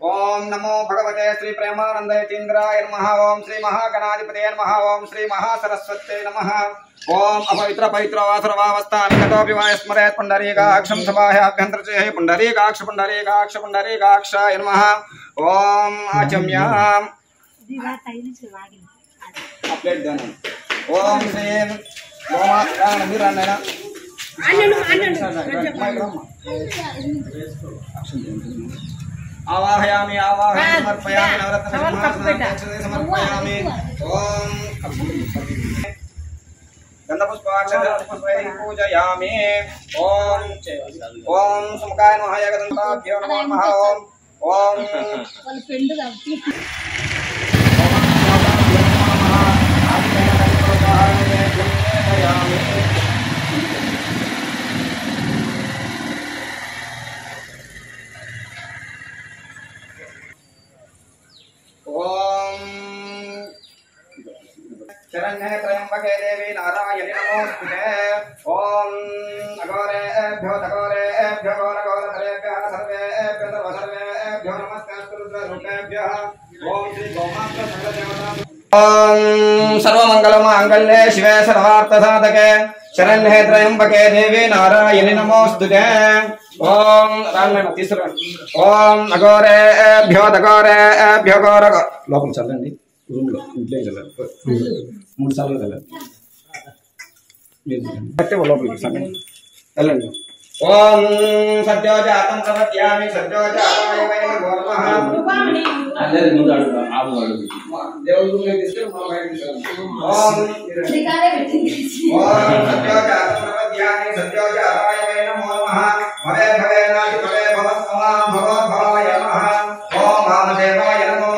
ओम नमो भगवते श्री प्रेमानंदयतीन्द्राय नमः। ओम श्री महागणाधिपतये नमः। ओम श्री महासरस्वत्यै नमः। ओम अपवित्र पवित्र वासरवावस्थानि कतोऽपि वा स्मरेत् पुण्डरीकाक्षं सभायाभ्यन्तरचेहि पुण्डरीकाक्ष पुण्डरीकाक्ष पुण्डरीकाक्षाय नमः। ओम आचम्याम् अपडेट देना। ओम श्री गोमात्रानंदिरानैना आवाहयामि आवाहयामि समर्पयामि नवरत्न समर्पयामि। ओम गंधपुष्पाक्षतपुष्पैः पूजयामि। ओम ओम सुमुखाय नमः। यगदन्ताभ्यो नमो नमः। ओम शरण्ये त्र्यंबके देवी नारायणि नमोस्तुते। ओम अघोरेभ्यो घोरघोरधरेभ्यः सर्वेभ्यो सर्वसर्वेभ्यो नमस्ते रुद्ररूपेभ्यः। ओम श्री गोमात्र सर्वदेवताभ्यो। ओम सर्वमंगलमांगल्ये शिवे सर्वार्थसाधके शरण्ये त्र्यंबके देवी नारायणि नमोस्तुते। ओम तीसरा ओम अघोरेभ्यो घोर लोपल चलंడి రూమ్ లో ఇంట్లో వెళ్ళాలి 3 సార్లు వెళ్ళాలి అంటే లోపలికి సంగతి వెళ్ళండి। ఓం సత్యోజాతం ప్రపద్యామి సత్యోజాతాయ వై నమో నమః। అందరి ముందు అడుగు ఆపు అడుగు దేవుడి రూమ్లో తీసుకొని మా బయట తీసుకెళ్ళండి। ఓం సత్యోజాతం ప్రపద్యామి సత్యోజాతాయ వై నమో నమః। భవే భవేనాది భవే భవస్సమాం భవద్భవాయ నమః। ఓం వామదేవాయ నమో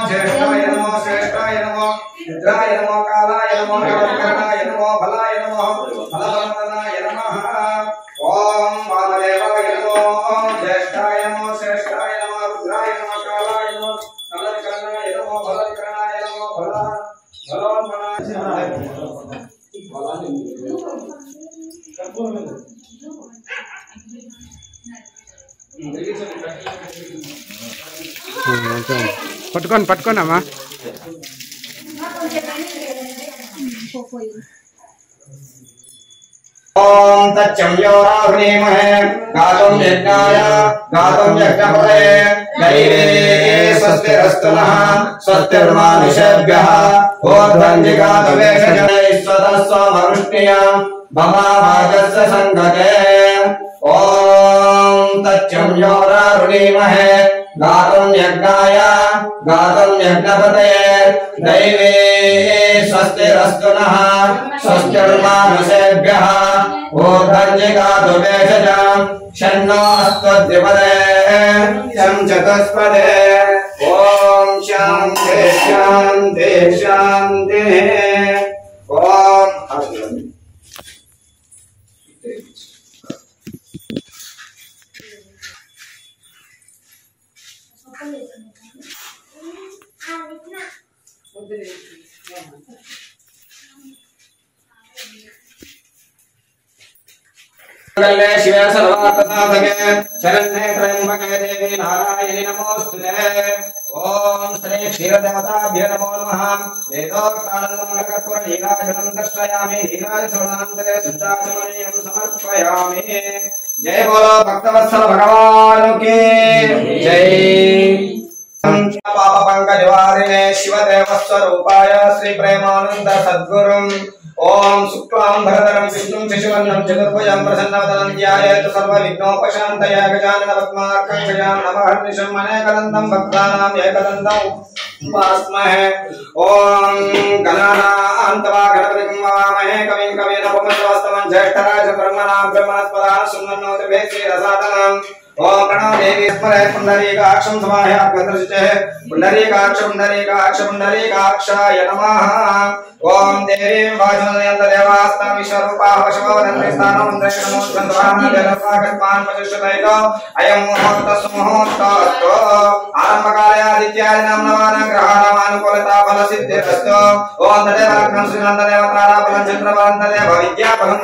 జ్యేష్ఠాయ నమో శ్రేష్ఠాయ నమో నిద్రాయ నమో కాలాయ నమో కరణాయ నమో ఫలాయ నమో ఫలవంతనాయ నమః। ఓం వామదేవాయ నమో జ్యేష్ఠాయ నమో శ్రేష్ఠాయ నమో రుద్రాయ నమో కాలాయ నమో కరణాయ నమో ఫలకరణాయ నమో ఫలవంతనాయ పట్టుకోండి పట్టుకోండి అమ్మా। ओम तच्चम्योराग्नेमहे गातुं यज्ञाय गातुं यज्ञपतये दैवे स्वस्तिरस्तु नः स्वस्तिर्मानुषेभ्यः ऊर्ध्वञ्जिगातवेषजनैस्वतस्वमरुष्णिया भवावाजस्य सङ्गते। ओम तच्चम्योराग्नेमहे गातुं यज्ञाय गातुं यज्ञपतये दैवे स्वस्तिरस्तु नः स्वस्तिर्मानुषेभ्यः ऊर्ध्वञ्जिगातु वेषजां शन्नो अस्त्वद्विपदे शं चतुष्पदे। ओम शान्ति शान्ति शान्तिः। ओम मंगले शिवे सर्वार्थसाधके शरण्ये त्र्यंबके देवी नारायणि नमोस्तुते। ओम श्री क्षीरदेवताभ्यो नमो नमः। वेदोक्तानन्दमङ्गलकर्पूर नीराजनं दर्शयामि नीराजसोणान्तरे शुद्धाचमनीयं समर्पयामि। जय बोलो भक्तवत्सल भगवान की जय। पाप पंकजवारिणे शिवदेवस्वरूपाय श्री प्रेमानंद सद्गुरुं ओम शुक्लांबरधरं विष्णुं शशिवर्णं चतुर्भुजं प्रसन्नवदनं ध्यायेत् सर्वविघ्नोपशान्तये गजानन पद्मार्कं गजाननमहर्निशम् अनेकदन्तं भक्तानां एकदन्तम् उपास्महे। ओम गणानान्त्वा गणपतिं वामहे कविं कवीनामुपमश्रवस्तमं ज्येष्ठराज ब्रह्मणां ब्रह्मणस्पदां शृण्वन्नोति वेदे रसातनं। ओम प्रणव देवी स्मरे पुंडरीकाक्षं समाह्याभ्यदर्शिते पुंडरीकाक्षाय नमः। ओम देवी वाचनयन्त देवास्तां विश्वरूपाः वशवदन्ते स्थानं दर्शनं चन्द्रमानदेवपाकस्मान् पतिष्ठतैतो अयं मुहूर्तस्मुहूर्तस्तु आरम्भकाले आदित्यादीनां नवानां ग्रहाणाम् अनुकूलता फलसिद्धिरस्तु। ओम तदेव लग्नं श्रीनन्ददेव ताराबलं चन्द्रबलं तदेव विद्याबलं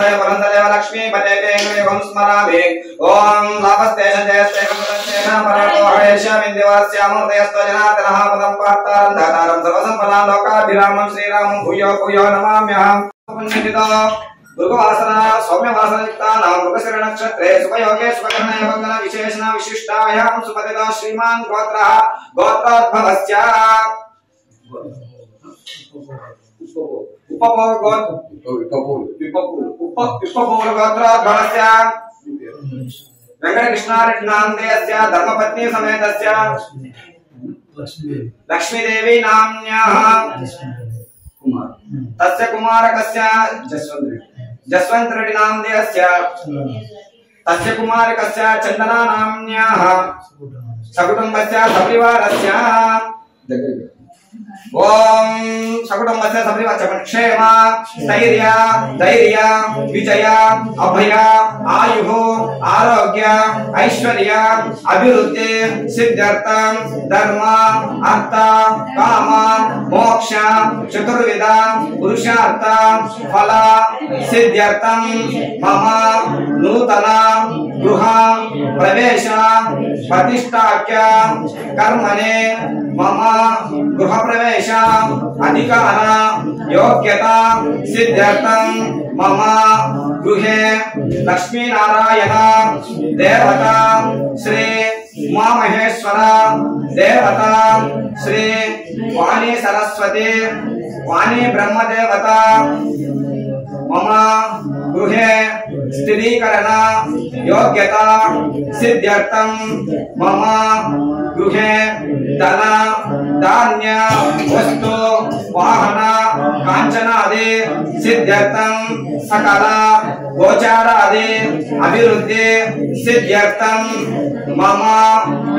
तदेव लक्ष्मीपते वेङ्कटेशं स्मरामि। ओम लाभस्ते जयस्ते कमलस्तेन परातो हरेष्यामि दिवास्यामूर्तयस्तो जनार्दनः पदं पार्तारं दातारं सर्वसम्पदां लोकाभिरामं श्रीरामं भूयो भूयो नमाम्यहं। पुण्यतितो दुर्गवासना सौम्यवासनयुक्तानां मृगशिर नक्षत्रे सुभयोगे सुभकर्णे मंगल विशेषण विशिष्टायां सुपतितो श्रीमान् गोत्रः गोत्रोद्भवस्य उपपूर्व गोत्रोद्भवस्य वेंकटकृष्णारेड्डी नामधेयस्य धर्मपत्नी समेतस्य लक्ष्मीदेवी नाम्न्याः तस्य कुमारकस्य जसवंत रेड्डी नामधेयस्य तस्य कुमारकस्य चंदना नाम्न्याः सकुटुम्बस्य सपरिवारस्य ओम सकुटुम्बस्य सपरिवारस्य क्षेम स्थैर्य धैर्य विजय अभय आयुः आरोग्य ऐश्वर्य अभिवृद्धि सिद्ध्यर्थं धर्म अर्थ काम मोक्ष चतुर्विध पुरुषार्थ फल सिद्ध्यर्थं मम नूतन गृह प्रवेश प्रतिष्ठाख्य कर्मणे मम गृह प्रवेश अधिकार योग्यता सिद्ध्यर्थं मम गृहे लक्ष्मी नारायण देवता श्री उमा महेश्वर देवता श्री वाणी सरस्वती वाणी ब्रह्म देवता मम गृहे स्थिरीकरण योग्यता सिद्ध्यर्थं मम गृहे धन धान्य वस्तु वाहन कांचनादि सिद्ध्यर्थं सकल गोचारादि अभिवृद्धि सिद्ध्यर्थं मम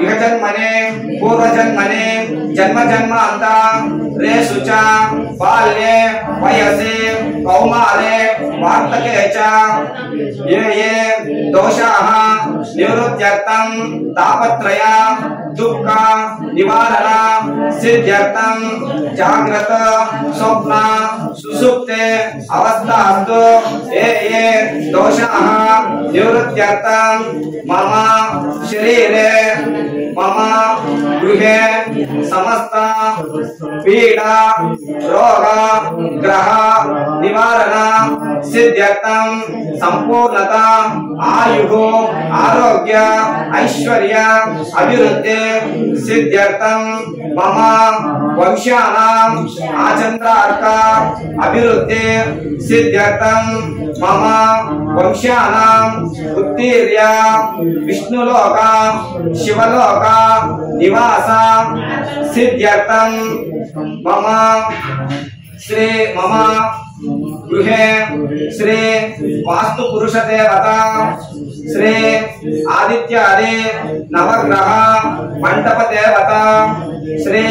इहजन्मने पूर्वजन्मने जन्मजन्मान्तरेषु च बाल्ये वयसि कौमारे वार्धके च ये दोषाः निवृत्त्यर्थं तापत्रय दुःख निवारण सिद्ध्यर्थं जाग्रत स्वप्न सुषुप्ते अवस्थास्तु ये दोषाः निवृत्त्यर्थं मम शरीरे मम गृहे समस्त पीड़ा रोग ग्रह निवारण सिद्ध्यर्थं संपूर्णता आयुः आरोग्य ऐश्वर्य अभिवृद्धि सिद्ध्यर्थं मम वंशानां आचन्द्रार्थ अभिवृद्धि सिद्ध्यर्थं मम वंशानां उत्तीर्य विष्णुलोक शिवलोक निवास सिद्ध्यर्थं मम गृहे श्री वास्तु पुरुष देवता श्री आदित्यादि नवग्रह मंडप देवता श्री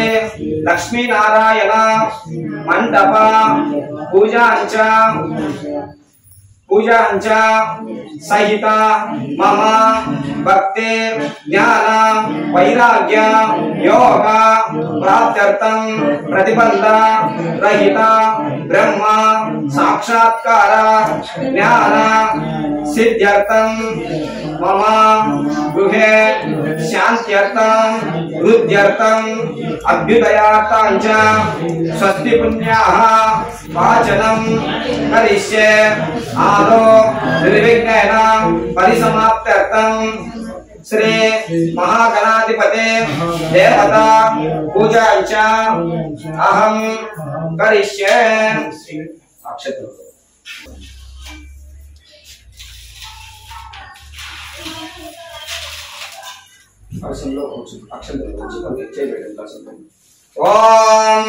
लक्ष्मी नारायण मंडप पूजांच सहित मम भक्ति ज्ञान वैराग्य योग प्राप्त्यर्थं प्रतिबंध रहित ब्रह्म साक्षात्कार ज्ञान सिद्ध्यर्थं मम गृहे शांत्यर्थं वृद्ध्यर्थं अभ्युदयार्थं च स्वस्ति पुण्याः वाचनं करिष्ये आदौ निर्विघ्नेन परिसमाप्त्यर्थं श्री महागणाधिपते देवता पूजांच अहं करिष्ये। अक्षतः అక్షంలో అక్షంతలు వచ్చి చేయబెట్టండి అక్షంతలు ఓం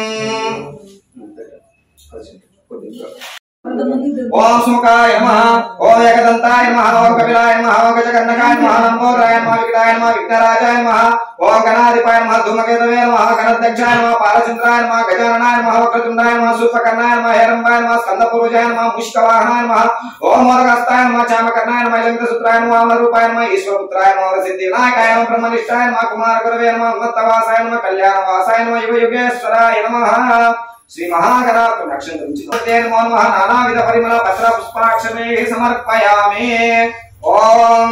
ఓం సుముఖాయ నమః ఓం ఏకదంతాయ నమః ఓం కపిలాయ నమః ఓం గజ पंचकर्णकाय नमः लंबोदराय नमः विकटाय नमः विघ्नराजाय नमः ओम गणाधिपाय नमः धूमकेतवे नमः गणध्यक्षाय नमः पालचंद्राय नमः गजाननाय नमः वक्रतुंडाय नमः सूर्पकर्णाय नमः हेरंबाय नमः स्कंदपूर्वजाय नमः मुष्कवाहनाय नमः ओम मोदकस्ताय नमः चामकर्णाय नमः लंकितसूत्राय नमः अमररूपाय नमः ईश्वरपुत्राय नमः सिद्धिविनायकाय नमः ब्रह्मनिष्ठाय नमः कुमारगुरवे नमः उन्नतवासाय नमः कल्याणवासाय नमः युगयुगेश्वराय नमः श्री महागणाधिपति नक्षत्रं नमो नमः नानाविध परिमल पत्र पुष्पाक्षरैः समर्पयामि ओम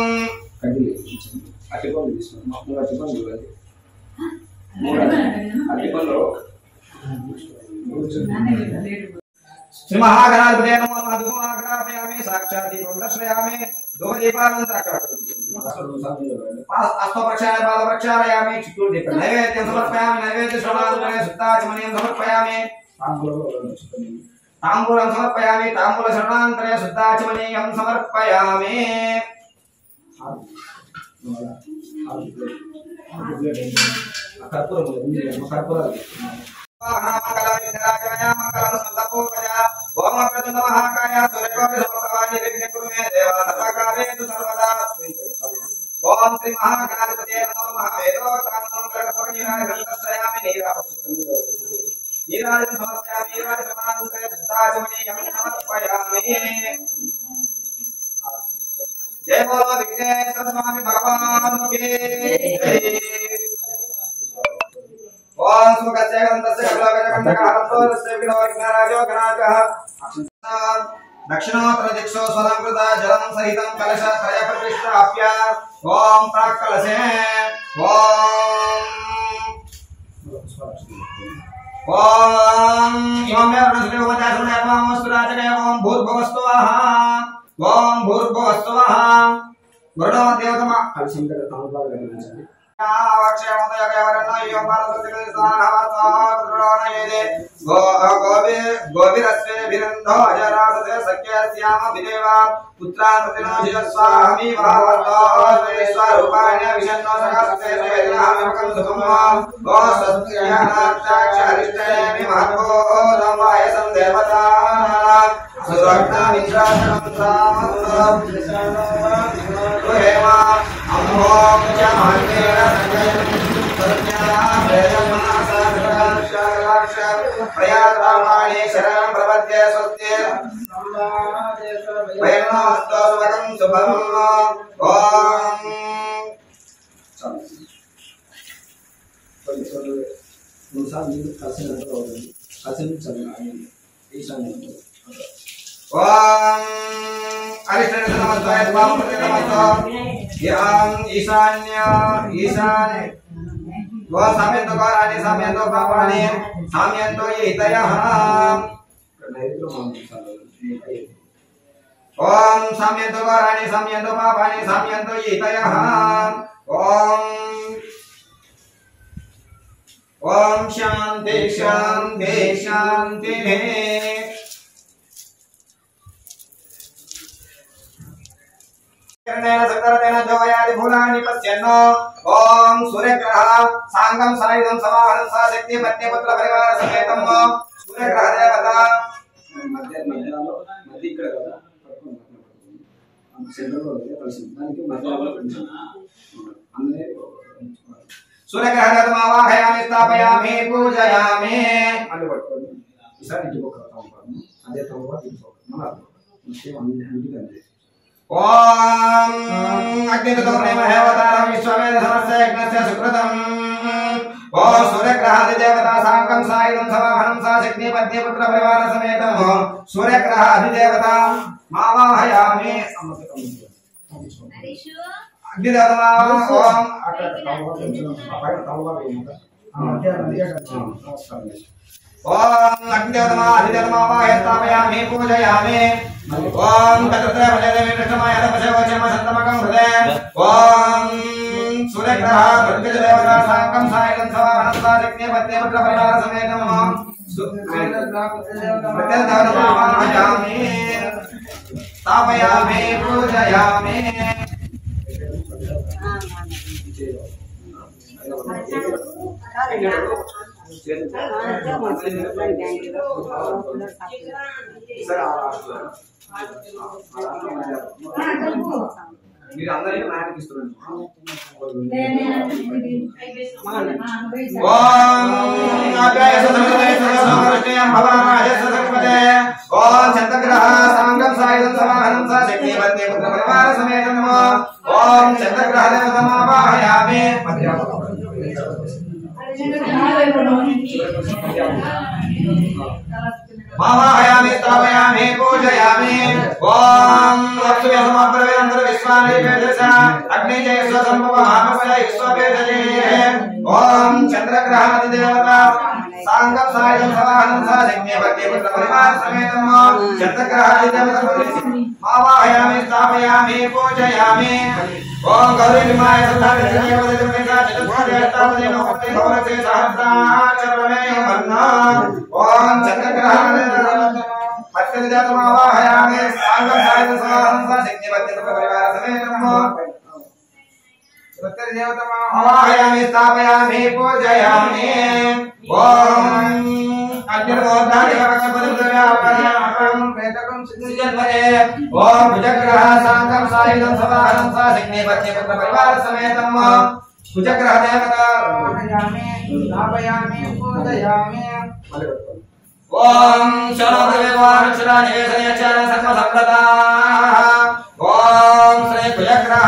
श्री महागणाधिपते नमो नमः धूमाग्रापयामि साक्षात् दीपं दर्शयामि अस्तो प्रक्षालय बाल प्रक्षालयामि चतुर्दीप नैवेद्यं समर्पयामि नैवेद्य श्रवणानन्तरे शुद्धाचमनीयं समर्पयामि ताम्बूलं समर्पयामि ताम्बूल श्रवणानन्तरे शुद्धाचमनीयं समर्पयामि ओम श्री महागणाधिपते नमो नमः वेदोक्तानां नीराजं समर्पयामि नीराजमानन्तरे शुद्धाचमनीयं समर्पयामि जय बोलो विघ्नेश्वर स्वामी भगवान की जय ओम सुमकस्य गन्धस्य कमलगजकण्ठकाहरतोरस्य विघ्नराजो गणाकः दक्षिणोत्तर दिक्षो स्वलंकृता जलं सहितं कलश त्रय प्रतिष्ठाप्य ओम प्राक्कलशे ओम इममेव ऋषिदेवतासुरयात्मामस्तुराजके ओम भूर्भुवस्त्वः ओम भूर्भुवस्त्वः वरुणो देवतमा कलशंकर तामपागरणं गोविरस्वेभिरन्धो अजरासते सख्यस्याम विदेवा पुत्रान् स्वामी स्वरूपाण्य विशन्नो सखासते वेदनामकं सुखम् गो स्वस्त्यानाक्षाक्षरिष्टनेमि महत्वोदमाय संदेवतानां सुरक्षामिन्द्रासनं हेमा अम्भों च महत्तेन प्रयात्रामाणि शरणं प्रपद्ये स्वस्ति वयमस्तोस्मकं शुभम् ओम अरिष्टने नमस्ते त्वां नमस्ते यां ईशान्य ईशान्य वो साम्यन्तो काराणि साम्यन्तो पापानि साम्यन्तो हितयः ओम साम्यन्तो काराणि साम्यन्तो पापानि साम्यन्तो हितयः ओम शांति शांति शांति सकरतेन जोयादि भूलानि पश्यन्नो ओम सूर्यग्रह सांगम सायुधं समाहनं सा शक्ति पत्नीपुत्र परिवार समेतं सूर्यग्रह देवता सूर्यग्रह देवतावाहयामि स्थापयामि पूजयामि ओम अग्नितोमेमहेवतारं विश्ववेद समस्य यज्ञस्य सुकृतम् ओम सूर्यग्रहादि देवता सांगम सायुधं समाहनं सा शक्ति पत्नीपुत्र परिवार समेतं सूर्यग्रहादि देवता मावाहयामि अग्निदेवता ओम अग्निदेवता अधिदेवता वाहयामि पूजयामि ओम तत्र भजदेवी कृष्णमाय तपसेवचम संतमकं हृदय ओम सूर्यग्रह दुर्गदेवता सांगम सायुधं समाहनं सा शक्ति पत्नीपुत्र परिवार समेतं सूर्यग्रहामि स्थापयामि पूजयामि మీరు అందరికీ నాటికి ఇస్తున్నారు. ఓం చంద్రగ్రహ సాంగం సాయుధం సమాహనం స శక్తి పత్ని పుత్ర పరివార సమేతం ఓం చంద్రగ్రహ దేవతమావాహయామి మావాహయామి స్థాపయామి పూజయామి ఓం లక్ష్మీ సమప్రవేంద్ర విశ్వాని వేదస అగ్ని జయస్వ సంభవ మహాపయ విశ్వవేదజే ఓం చంద్రగ్రహాది దేవత సాంగం సాయుధం సమాహనం స శక్తి పత్ని పుత్ర పరివార సమేతం చంద్రగ్రహాది దేవత మావాహయామి స్థాపయామి పూజయామి ఓం గౌరీ విమాయ ఓం చంద్రగ్రహాది పత్యమావాహయామి సాంగం సాయుధం సమాహనం స శక్తి పత్ని పుత్ర పరివార సమేతం ఆవాహయామి స్థాపయామి పూజయామి ఓం ఓం భుజగ్రహ సాంగం సాయుధం సమాహనం స శక్తి పత్ని పుత్ర పరివార సమేతం భుజగ్రహ దేవత స్థాపయామి పూజయామి ఓం ఓం శ్రీ భుజగ్రహ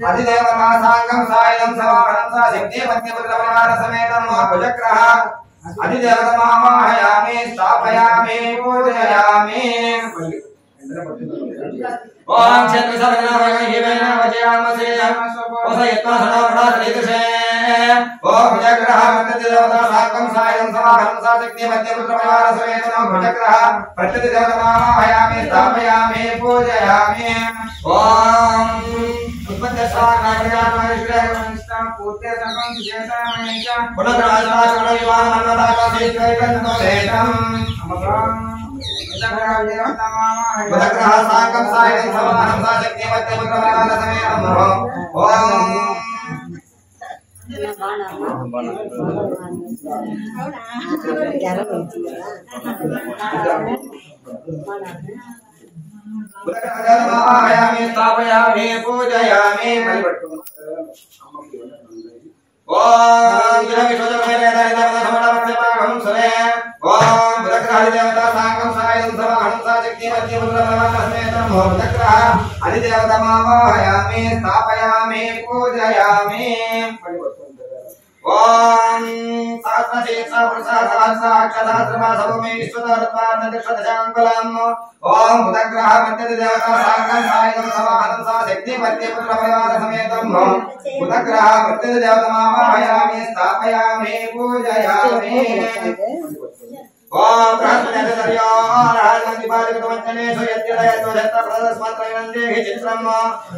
అధిదేవతా సాంగం సాయుధం సమాహనం స శక్తి పత్ని పుత్ర పరివార సమేతం భుజగ్రహ అధిదేవతమావాహయామి స్థాపయామి పూజయామి ఓం చంద్రసర్గణవజయామసే ఓం భుజగ్రహ ప్రత్యధిదేవతా సాంగం సాయుధం సమాహనం స శక్తి పత్ని పుత్ర పరివార సమేతం భుజగ్రహ ప్రత్యధిదేవతమావాహయామి స్థాపయామి పూజయామి ఓం సాంగం సాయుధం సమాహనం స శక్తి పత్ని పుత్ర పరివార సమేతం మావాహయామి స్థాపయామి పూజయామి ఓం ఓం భుజగ్రహాది దేవతా సాంగం సాయుధం సమాహనం స శక్తి పత్ని పుత్ర పరివార సమేతం భుజగ్రహ అధిదేవతమావాహయామి స్థాపయామి పూజయామి ఓం సహస్రశీర్ష పురుష సహస్రాక్షసహస్రమా సభూమి విశ్వదర్పాన్నదశదశాంకులం ఓం భుజగ్రహ ప్రత్యధిదేవతా సాంగం సాయుధం సమాహనం స శక్తి పత్ని పుత్ర పరివార సమేతం భుజగ్రహ ప్రత్యధిదేవతమావాహయామి స్థాపయామి పూజయామి ఓం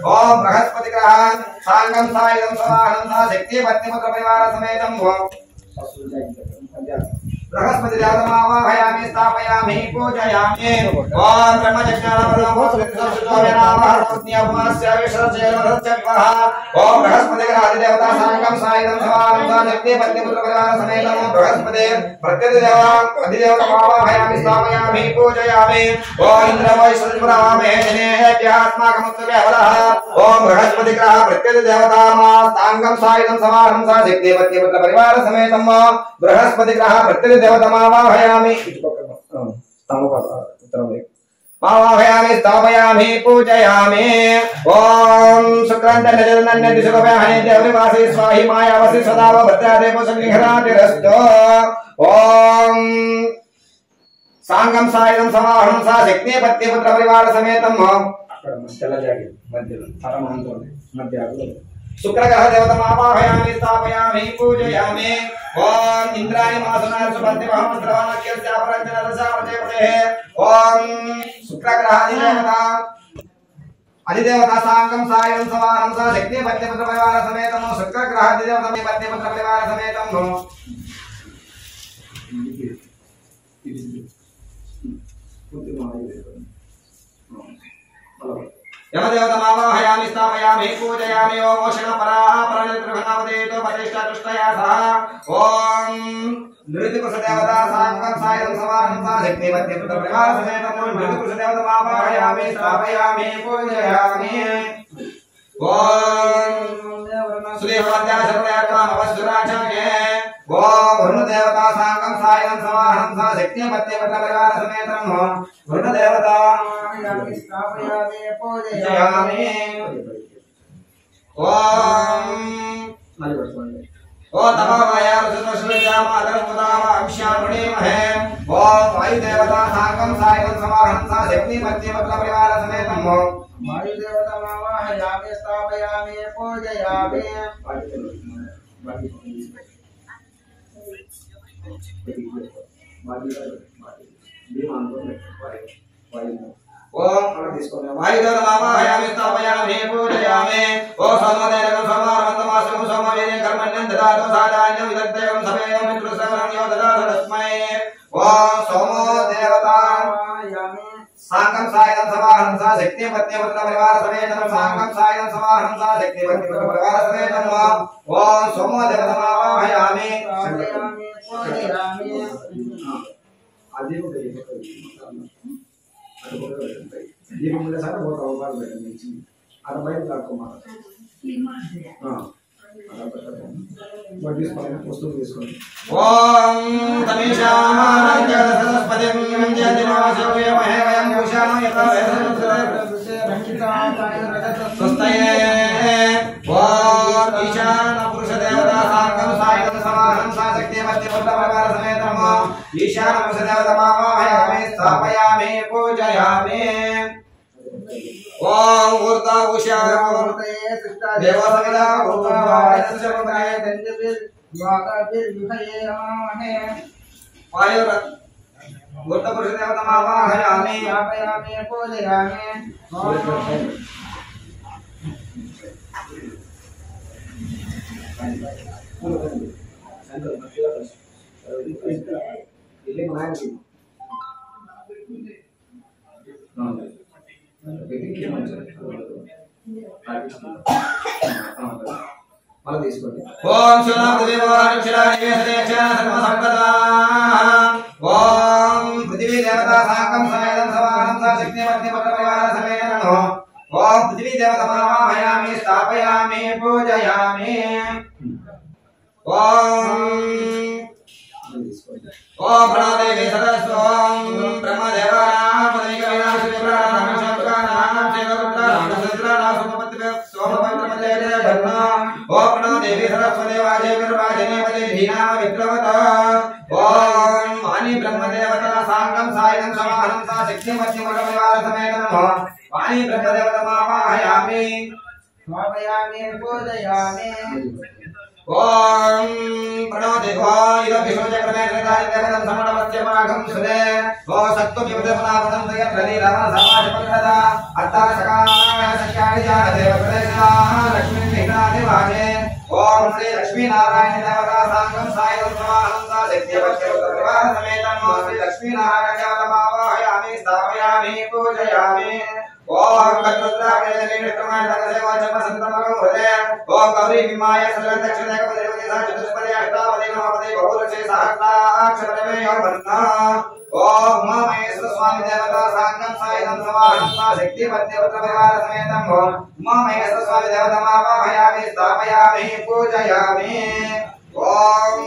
ఓం బృహస్పతి గ్రహ సాంగం సాయుధం సమాహనం స శక్తి పత్ని పుత్ర పరివార సమేతం బృహస్పతి దేవతమావాహయామి స్థాపయామి పూజయామి ఓం ఓం బృహస్పతి గ్రహాది దేవతా సాంగం సాయుధం సమాహనం స శక్తి పత్ని పుత్ర పరివార సమేతం బృహస్పతి ప్రత్యధిదేవతమావాహయామి స్థాపయామి పూజయామి ఓం ఇంద్రవైశ్వరామేహేభ్యాత్మాకముత్తరేవలః ఓం బృహస్పతి గ్రహ ప్రత్యధిదేవతా సాంగం సాయుధం సమాహనం స శక్తి పత్ని పుత్ర పరివార సమేతం బృహస్పతి గ్రహ ప్రత్యధిదేవతమావాహయామి మావాహయామి స్థాపయామి పూజయామి ఓం శుక్రాంతర్నజనన్యదిశుభయాహనేత్యవనివాసి స్వాహి మాయావసి సదావ భద్రాదేవ సంఘ్రాతిరస్తో ఓం సాంగం సాయుధం సమాహనం స శక్తి పత్ని పుత్ర పరివార సమేతం శుక్రగ్రహ దేవతమావాహయామి స్థాపయామి పూజయామి ఓం ఇంద్రాయ మాసనాయ సుపత్తి మహమస్త్రవానక్యస్యాపరంజనరసామజయపతే ఓం శుక్రగ్రహాది దేవత అధిదేవతా సాంగం సాయుధం సమాహనం స శక్తి పత్ని పుత్ర పరివార సమేతం శుక్రగ్రహాది దేవత పత్ని పుత్ర పరివార సమేతం यमदेवतमावाहयामि स्थापयामि पूजयामि ओम ओषण परापरनिर्घनावदेतो प्रतिष्ठातुष्टया सह ओम नृत्यकुशदेवता साङ्गं सायं समाहंसा शक्तिवत्ति पुत्रप्रभार समेतं नृत्यकुशदेवतमावाहयामि स्थापयामि पूजयामि ओम सुदेववत्या सर्वयात्मा नवस्वराचार्ये ओम वरुणदेवता साङ्गं सायं समाहंसा शक्तिवत्ति पुत्रप्रभार समेतं वरुणदेवता स्थापयामि पूजयामि ओम ओ तमामया रुद्रश्रीयामादरमुदावांश्यामणिमहे ओम वायुदेवता साङ्गं सायं समाहंसा शक्तिमत्यमत्लपरिवार समेतं वायुदेवता मावाहयामि स्थापयामि पूजयामि ओम वायुदेवता मावाहयामि स्थापयामि पूजयामि ओ समदेवं समारमन्तमासं समवेदे कर्मण्यं ददातु साधान्यं विदग्धं समेयं पितृसवरं यो ददातु तस्मै ओम सोमो देवता साङ्गं सायं समाहंसा शक्तिपत्यपुत्र परिवार समेतं साङ्गं सायं समाहंसा शक्तिपत्यपुत्र परिवार समेतं ओम सोमो देवता मावाहयामि स्थापयामि पूजयामि आदि को దీపం ముందే సార్ ఒక అవకాశం పెట్టండి అక్కడ బయట కాసుకోమాట వస్తువులు తీసుకోండి ఓం తమేశామనంజసరస్పతిం జయదినోసోయమహే వయం భూషాణం స్వస్తయే ఓం ఈశాన పురుష దేవతా సాంగం సాయం సమాహంసా శక్తిమత్తి పుత్రపరివార సమేతం ఈశాన పురుష దేవత మావాహయామి స్థాపయామి పూజయామి ओम ऊर्धा उषा देवसविदा ऊर्ध्वायसर्वदाय दंडवीर वागावीर विभये नमः वायुर ऊर्ध्व पुरुष देवता मावाहयामि स्थापयामि पूजयामि इल्ले मनायंడి ओम पृथ्वी देवता साकं सायं समाहंसा शक्तिमत्ति पुत्रपरिवार समेतं ओम पृथ्वी देवता मावाहयामि स्थापयामि पूजयामि ओम प्रणदेवी सरस्वं ब्रह्मदेवानां पदविकविनाशिविप्राणां शंकराणां शेखरुद्राणां सुमपत्तिभ्यः सोमपवित्रमजयते धर्मा ओम प्रणदेवी सरस्वती वाजयविर्वाजने पदे धीनाम विप्लवत ओम वाणी ब्रह्मदेवता साङ्गं सायं समाहंसा शक्तिमत्यमुपरिवार समेतं वाणी ब्रह्मदेवता मावाहयामि स्थापयामि पूजयामि ओम प्रणव देवा इदं विष्णुचक्रमे त्रिकालिकं समणमस्यमाघं सुदे ओ सत्त्वमिवदपनापदं तयत्रदि रामसमाजपत्रदा अत्ताशकाय सख्याणि देवप्रदेशा लक्ष्मी विघ्नाधिवाजे ओम श्री लक्ष्मी नारायण देवता साङ्गं सायं समाहंसा शक्तिपत्यपुत्रपरिवार समेतं श्री लक्ष्मी नारायण देवता मावाहयामि स्थापयामि पूजयामि ओम कत्रुद्रावेदने विष्णुमाय तमसेवा जन्मसंतमगं हृदय ओम गौरी विमाय सर्वदक्षिणेकपदेवते सा चतुष्पदे अष्टापदे नवपदे बहुलक्षे सहस्राक्षरमे योर्वन्ना ओम उमामहेश्वर स्वामी देवता साङ्गं सायं समाहंसा शक्तिपत्यपुत्रपरिवार समेतं उमामहेश्वर स्वामी देवता मावाहयामि स्थापयामि पूजयामि ओम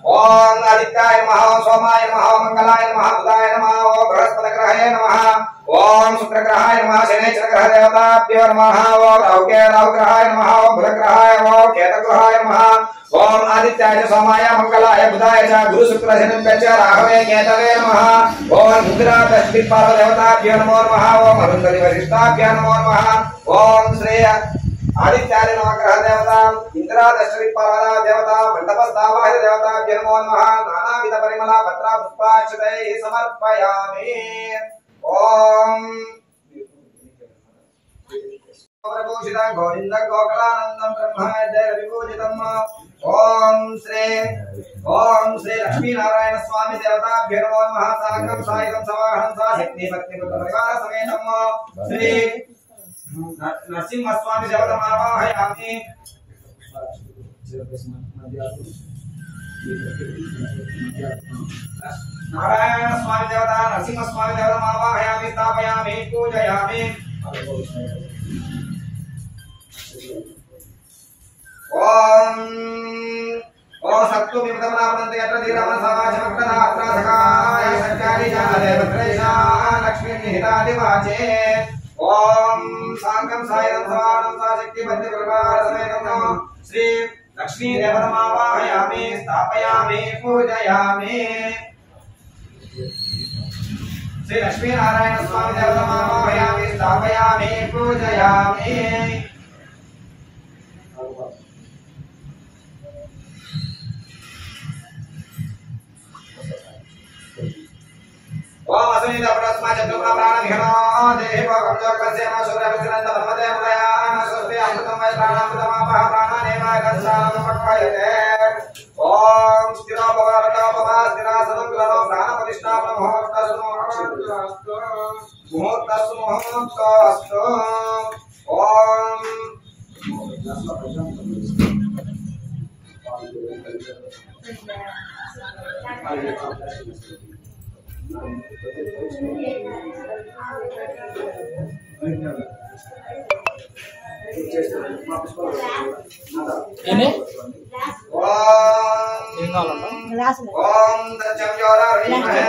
ओम आदित्याय नमः ओम सोमाय नमः ओम मंगलाय नमः बुधाय नमः ओम बृहस्पति ग्रहाय नमः ओम शुक्र ग्रहाय नमः शनिश्चर ग्रह देवताभ्यो नमः ओम राहु ग्रहाय नमः ओम बुध ग्रहाय ओम केतु ग्रहाय नमः ओम आदित्याय सोमाय मंगलाय बुधाय च गुरु शुक्र शनिभ्य च राहवे केतवे नमः ओम रुद्रा दशभिः पार्व देवताभ्यो नमो नमः ओम अरुन्धति वरिष्ठाभ्यो नमो नमः ओम श्री आदित्याय नवग्रह देवता इंद्रा दशविः पार्वदा देवता मंडपस्थावाय देवता नमो नमः नानाविध परिमल पत्र पुष्पाक्षतैः समर्पयामि ओम प्रभूषितं गोविन्दं गोकलानन्दं ब्रह्माद्य विपूजितम् ओम श्री लक्ष्मीनारायण स्वामी देवताभ्यो नमो नमः। साकं सायं सवाहनं सा शक्ति भक्ति पुत्र परिवार समेतम् श्री नरसिंह स्वामी देवतामावाहयामि। नारायण स्वामी देवता नरसिंह स्वामी देवतामावाहयामि स्थापयामि पूजयामि। ओम सत्तु विमतमनापनन्ते यत्र धीरमन समाजमक्तनात्राधकाय सच्चारि जाले भद्रेशा लक्ष्मी निहितादिवाचे। ओम साङ्गं सायं सवानं सा शक्ति बन्धु परिवार समेतं श्री लक्ष्मी देवतामावाहयामि स्थापयामि पूजयामि। श्री लक्ष्मी नारायण स्वामी देवतामावाहयामि स्थापयामि पूजयामि। ओम असुनीत अपरस्मा चतुर्मा प्राण विहनो देहि भगं जोगस्य नो सूर्य विसरन्त धर्मदे प्रयाण स्वस्ति अमृतं वै प्राणामृतमापः प्राणानेव गच्छामि पक्वयते। ओम स्थिरो भव रतो भव स्थिरासनं ग्रहो प्राणप्रतिष्ठापन मुहूर्तस्तु ओम ini ओम दचम जोरा रीमहे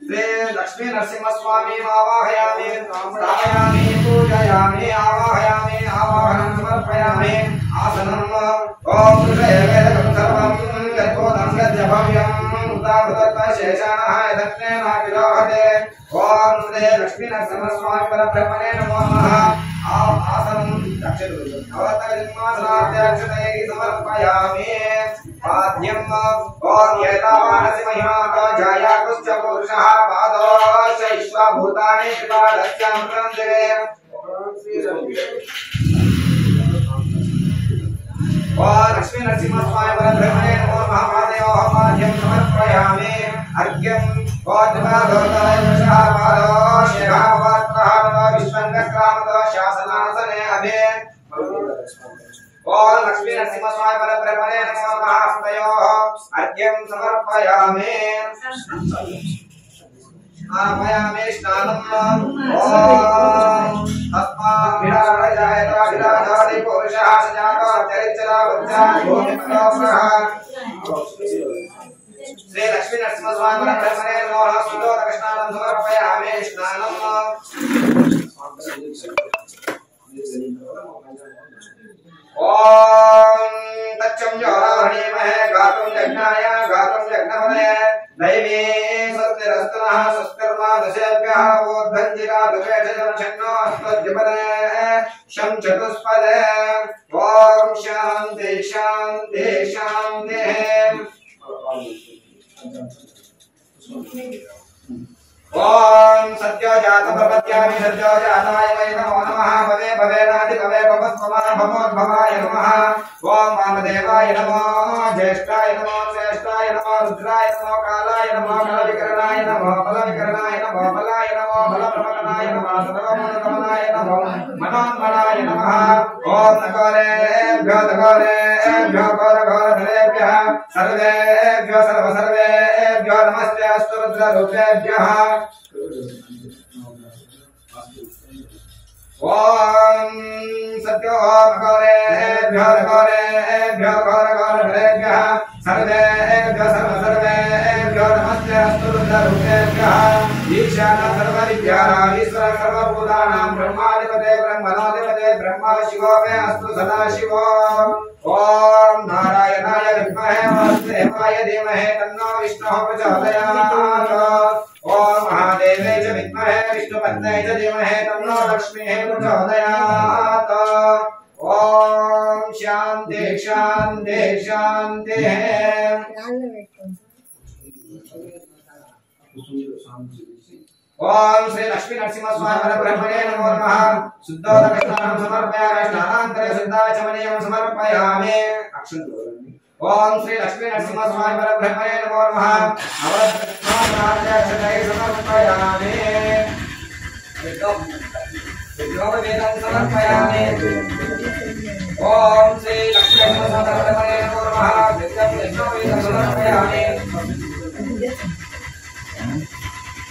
श्री लक्ष्मी नरसिंह स्वामी आवाहयामि स्थापयामि पूजयामि आवाहयामि आवाहनं समर्पयामि आसनम् ओम वेदकं सर्वं यत्पोदं यद्भव्यं उदाभृतशेषानः यदग्नेनाभिरोहते। ओम श्री लक्ष्मी नरसिंह स्वामी परब्रह्मणे नमो नमः। आसनं नवतगजन्मासनाद्यक्षतैः समर्पयामि। पाद्यम् ओम एतावानसि महिमातो जायाकुश्च पुरुषः पादोश्च विश्वभूतानि त्रिपादस्यां प्रनन्दे। ओम लक्ष्मी नरसिंह स्वामी परब्रह्मणे नमो नमः। पादयोः पाद्यं समर्पयामि। अर्घ्यम् गोत्रपादोदय पुरुषः पादोश्च वात्तः विश्वङ्गक्रामतो शासनासने अभे। ओम लक्ष्मी नरसिंह स्वामी परब्रह्मणे नमो नमः। हस्तयोः अर्घ्यं समर्पयामि। आमयामि स्नानम्। ओम तस्मात् विराजयत विराजादि पुरुषः सजातो चरित्रवत्यान् भूमिपरोपरः। श्री लक्ष्मी नरसिंह स्वामी परब्रह्मणे नमो नमः। सुदोदकस्नानं समर्पयामि। स्नानम्। ओम तच्चम जोराहणीमहे गातुं यज्ञाय गातुं यज्ञवदे दैवी स्वस्तिरस्तनः स्वस्तिर्मा दशेभ्यः ऊर्ध्वञ्जिगातुवेषजं शन्नो अस्मद्युपदे शं चतुष्पदे। ओम शान्ति शान्ति शान्तिः। ओम सत्यो जात प्रपद्यामि सत्यो जाताय वै नमो नमः। भवे भवेनादि भवे भवस्वमा भवोद्भवाय नमः। ओम वामदेवाय नमो ज्येष्ठाय नमो श्रेष्ठाय नमो रुद्राय नमो कालाय नमो बलविकरणाय नमो बलविकरणाय नमो बलाय नमो बलप्रमदनाय नमो सर्वमूलकमनाय नमो मनोन्मनाय नमः। ओम नगरेभ्यो नगरेभ्यो घोरघोरधरेभ्यः सर्वेभ्यो सर्वसर्वेभ्यो नमस्ते अस्तु रुद्ररूपेभ्यः। ओम सत्यो घोरेभ्यो घोरेभ्यो घोरघोरधरेभ्यः सर्वेभ्यो सर्वसर्वेभ्यो नमस्ते अस्तु रुद्ररूपेभ्यः। ईशान सर्वविद्यानाम् ईश्वर सर्वभूतानां ब्रह्माधिपते ब्रह्मणोऽधिपते ब्रह्मा शिवो मे अस्तु सदा शिवो ओम नारायणाय विद्महे वासुदेवाय धीमहि तन्नो विष्णुः प्रचोदयात् ओम महादेवे च विद्महे विष्णुपत्न्यै च धीमहि तन्नो लक्ष्मीः प्रचोदयात् ओम शांति शांति शांति ओम श्री लक्ष्मी नरसिंह स्वामी परब्रह्मणे नमो नमः शुद्धोदकस्नानं समर्पयामि स्नानान्तरे शुद्धाचमनीयं समर्पयामि ओम श्री लक्ष्मी नरसिंह स्वामी परब्रह्मणे नमो नमः नवरत्नाक्षतैः समर्पयामि विद्योपवेदं समर्पयामि ओम श्री लक्ष्मी नरसिंह परब्रह्मणे नमो नमः विद्योपवेदं समर्पयामि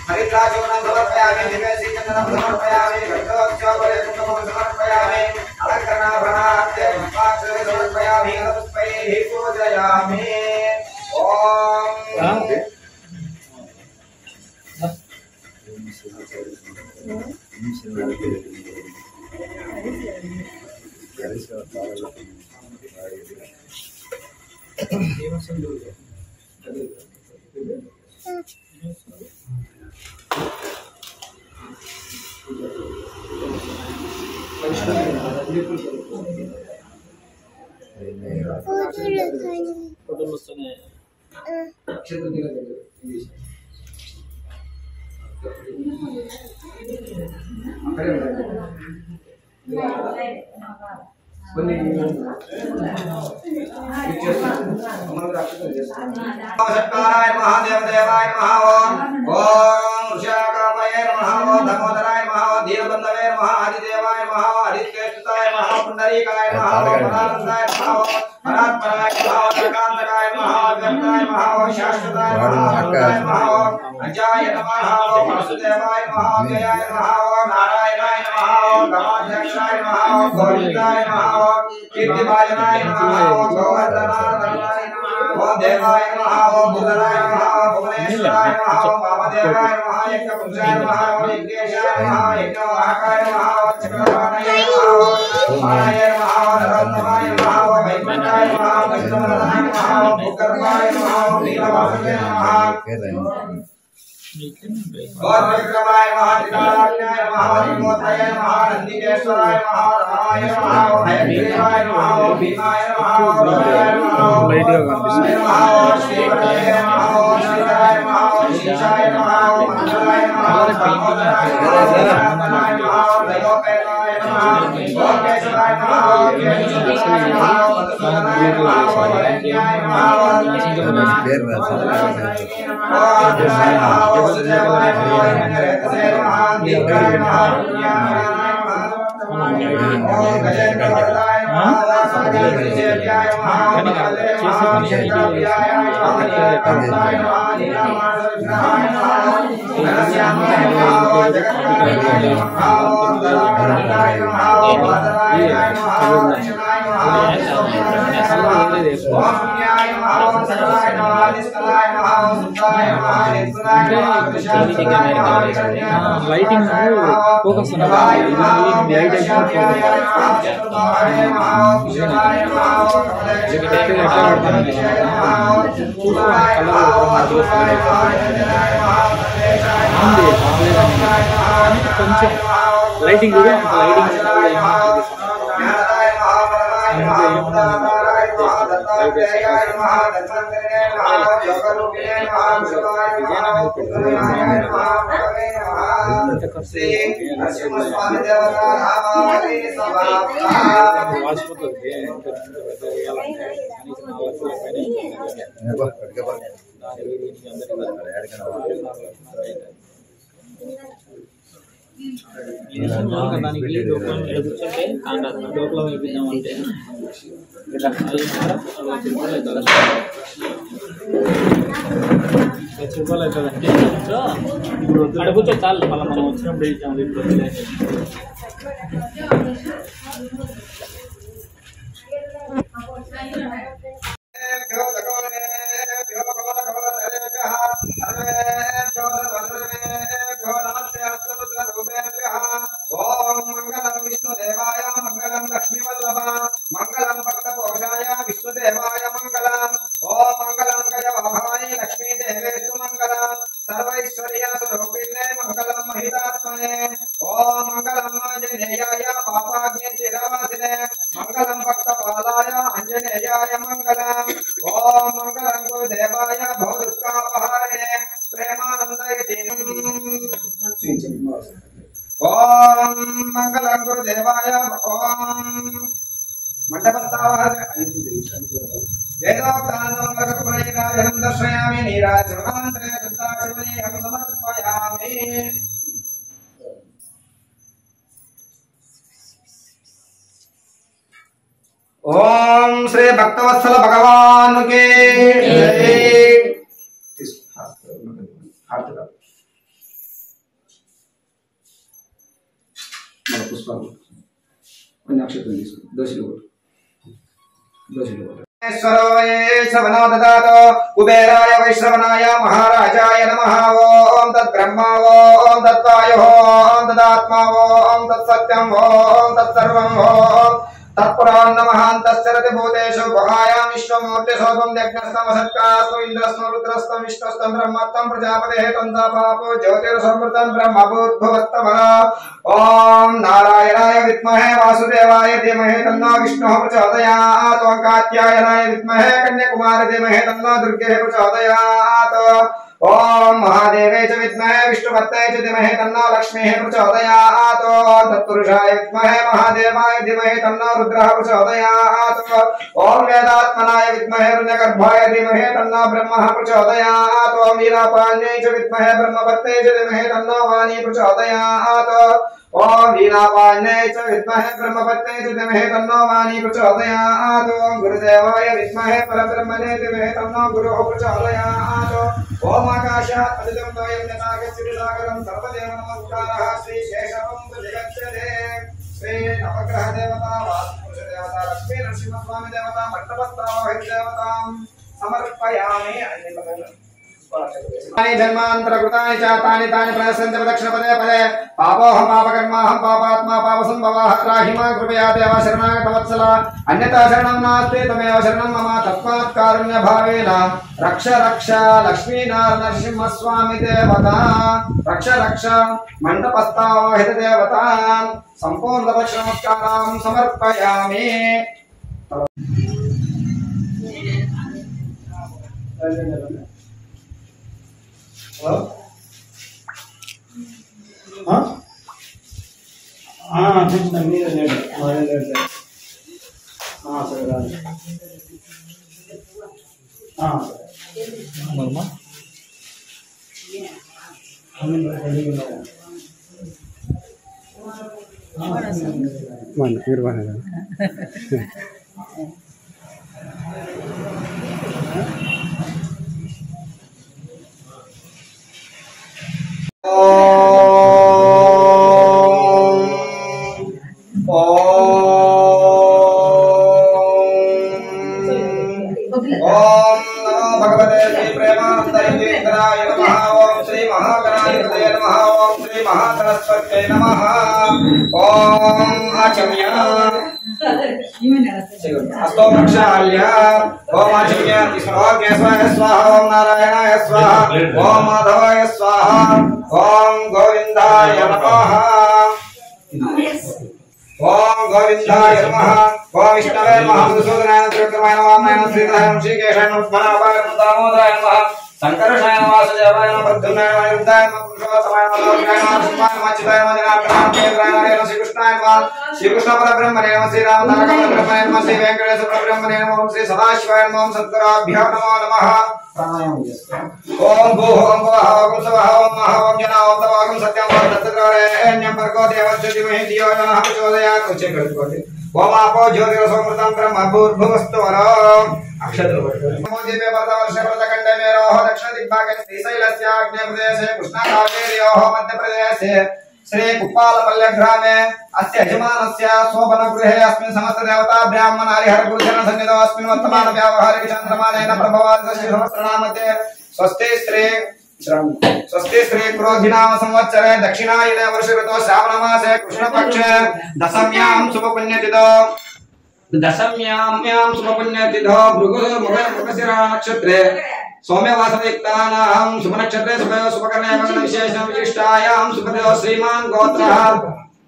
हरिद्राचूर्णं समर्पयामि दिव्यश्रीचन्दनं समर्पयामि घटोत्सवपर्यन्तं समर्पयामि अलङ्करणाभरणार्थं पुष्पाक्षरे समर्पयामि पुष्पैः पूजयामि फोटोలు వస్తున్నాయి सत्काराय महादेव देवाय नमः ओम ऋषाकामये नमः ओम धर्मोदराय नमः ओम धीरबंधवे नमः आदिदेवाय नमः आदित्यस्तुताय नमः पुंडरीकाय नमः परानंदाय नमः परात्पराय नमः एकांतकाय नमः व्यक्ताय नमः शाश्वताय नमः अजाय नमः वासुदेवाय नमः जयाय नमः नारायणाय नमः गमाध्यक्षाय नमः गोविंदाय नमः कीर्तिभाजनाय नमः गोवर्धनाय नमः ओम देवाय नमः ओम बुधराय नमः भुवनेश्वराय नमः वामदेवाय नमः यज्ञपुरुषाय नमः यज्ञेशाय नमः यज्ञवाहकाय नमः चक्रवाणाय नमः मानाय नमः नरोत्तमाय नमः वैकुंठाय नमः वैष्णवाय नमः भूकर्माय नमः नीलवासुदेवाय नमः और विक्रमाय नमः त्रिकालाज्ञाय नमः त्रिमूर्तये नमः नंदिकेश्वराय नमः रामाय नमः हयग्रीवाय नमः भीमाय नमः रुद्राय नमः श्रीवराय नमः श्रीधराय नमः शीशाय नमः मंगलाय नमः दामोदराय नमः शांतनाय नमः दयोपेताय नमः लोकेश्वराय नमः केशवाय नमः मधुसूदनाय नमः वरेण्याय नमः वासुदेवाय नमः नरेन्द्राय नमः दीर्घाय नमः ज्ञानाय नमः ओम गजेन्द्रवरदाय नमः वासुदेवाय नमः क्षेत्रव्याय नमः नीलकंठाय नमः नीलमाधवाय नमः नरस्यामाय नमः जगन्नाथाय नमः ओम दलाय नमः वादराय नमः दक्षिणाय नमः ओम न्याय नमः सकलाय नमः निष्कलाय नमः सुताय नमः नित्याय नमः विशालाय नमः లైటింగ్ ఫోకస్ नमः लैट కొంచెం లైటింగ్ కూడా దానికి కూర్చుంటే లోపల వేపిద్దామంటే రూపాయలు అవుతుందంటే ఇప్పుడు అక్కడ కూర్చో చాలు మళ్ళీ మనం వచ్చినప్పుడు వెళ్తాం ఇప్పుడు ओम मंगलम विष्णुदेवाय मंगलम भक्तपोषाय विष्णुदेवाय मंगलम ओम मंगलम गजवाहाय लक्ष्मी देवेषु मंगलम सर्वैश्वर्य स्वरूपिणे मंगलम महितात्मने ओम मंगलम आंजनेयाय पापाग्नि चिरवासिने मंगलम भक्तपालाय आंजनेयाय मंगलम ओम मंगलम गुरुदेवाय भवदुःखापहारिणे प्रेमानंदयति ओम मंगलम गुरुदेवाय ओम मंडपस्तावः वेदोक्तान्नं दर्शयामि नीराजमान्त्रे दत्ताक्षमेहं समर्पयामि ओम श्री भक्तवत्सल भगवान के जय पुष्पाలు కొన్ని అక్షతలు తీసుకు దోషిలో श्रवणो ददातो कुबेराय वैश्रवणाय महाराजाय नमः ओम तद्ब्रह्मा ओम तद्वायुः ओम तदात्मा ओम तत्सत्यम् ओम तत्सर्वम् ओम तत्पुरान्नमहान्तश्चरति भूतेषु गुहायां विश्वमूर्तिशोभं यज्ञस्तमसत्कास्तु इन्द्रस्तु रुद्रस्तु विष्णुस्तं ब्रह्मत्वं प्रजापतेः तन्तापापो ज्योतिर्समृतं ब्रह्मभूद्भुवत्तमः ॐ नारायणाय विद्महे वासुदेवाय धीमहि तन्नो विष्णुः प्रचोदयात् ॐ कात्यायनाय विद्महे कन्याकुमारी धीमहि तन्नो दुर्गे प्रचोदयात् ओम महादेवे च विद्महे विष्णुपत्ने च धीमहि तन्नो लक्ष्मीः प्रचोदयात् तत्पुरुषाय विद्महे महादेवाय धीमहि तन्नो रुद्रः प्रचोदयात् ओम वेदात्मनाय विद्महे हिरण्यगर्भाय धीमहि तन्नो ब्रह्मः प्रचोदयात् ओम वीरापान्यै च विद्महे ब्रह्मपत्ने च धीमहि तन्नो वाणी प्रचोदयात् ओम वीरापान्यै च विद्महे ब्रह्मपत्ने च धीमहि तन्नो वाणी प्रचोदयात् ओम गुरुदेवाय विद्महे परब्रह्मणे धीमहि तन्नो गुरुः प्रचोदयात् ओम आकाशात् पतितं वयं यथागच्छतिसागरं सर्वदेव नमस्कारः श्री शेषवं जगच्छते श्री नवग्रह देवता वास्तुपुरुष देवता लक्ष्मी नरसिंहस्वामी देवता मट्टपस्तावहि देवतां समर्पयामि जन्मान्तरकृतानि च तानि तानि प्रयस्यन्ति प्रदक्षिणपदे पदे पापोऽहं पापकर्माहं पापात्मा पापसम्भवः त्राहि मां कृपया देव शरणागतवत्सल अन्यथा शरणं नास्ति तमेव शरणं मम तस्मात् कारुण्यभावेन रक्ष रक्ष लक्ष्मीनरसिंहस्वामी देवता रक्ष रक्ष मण्डपस्थावहित देवतां सम्पूर्णदक्षिणनमस्कारां समर्पयामि हेलो हाँ हाँ ठीक है मेरे लेट हमारे लेट हाँ सर हाँ मम्मा हमें मन फिर बना अस्तो प्रक्षाल्य ओम आचम्य तिस्रोग्य स्वाहा ओम नारायणाय स्वाहा ओम माधवाय स्वाहा ओम गोविंदाय नमः ओम गोविंदाय नमः ओम विष्णवे नमः मधुसूदनाय त्रिविक्रमाय नमः नमः श्रीधराय ऋषिकेशाय नमः दामोदराय नमः शंकरशाय नमः वासुदेवाय नमः प्रद्युम्नाय नमः रुद्राय नमः पुरुषोत्तमाय नमः लोकाय नमः सुमाय नमः चिदाय नमः जनार्दनाय नमः केन्द्राय नमः श्रीकृष्णाय नमः श्रीकृष्ण परब्रह्मणे नमः श्रीराम तारक परब्रह्मणे नमः श्री वेंकटेश परब्रह्मणे नमः ओम श्री सदाशिवाय नमः ओम सद्गुरुभ्यो नमो नमः प्राणायाम ओम भूः ओम भुवः ओम स्वः ओम महः ओम जना ओम तव ओम सत्यं ओम तत्सर्वरेण्यं भर्गो देवस्य धीमहि धियो यो नः प्रचोदयात् उच्चे गणपति ओम आपो ज्योतिरसमृतं ब्रह्म भूर्भुवस्तु वरम् अक्षतः नमो दिव्य वर्ष व्रतखण्डे मेरोः दक्षिण दिग्भागे श्रीशैलस्य आग्नेयप्रदेशे कृष्णाकावेर्योः मध्यप्रदेशे श्री कुप्पालपल्लग्रामे अस्य यजमानस्य शोभनगृहे अस्मिन् समस्त देवता ब्राह्मण हरिहर गुरुचरण सन्निधौ अस्मिन् वर्तमान व्यावहारिक चन्द्रमानेन प्रभवादस्य सहस्रनामते स्वस्ति श्री क्रोधिनाम संवत्सरे दक्षिणायने वर्ष ऋतौ श्रावण मासे कृष्णपक्षे दशम्यां शुभ पुण्यतिथौ दशम्यां शुभपुण्यतिथो मृगशिरा नक्षत्रे सौम्यवासयुक्तानां शुभनक्षत्रे शुभकर्णे विशेषविशिष्टायां शुभदेव श्रीमान् गोत्रः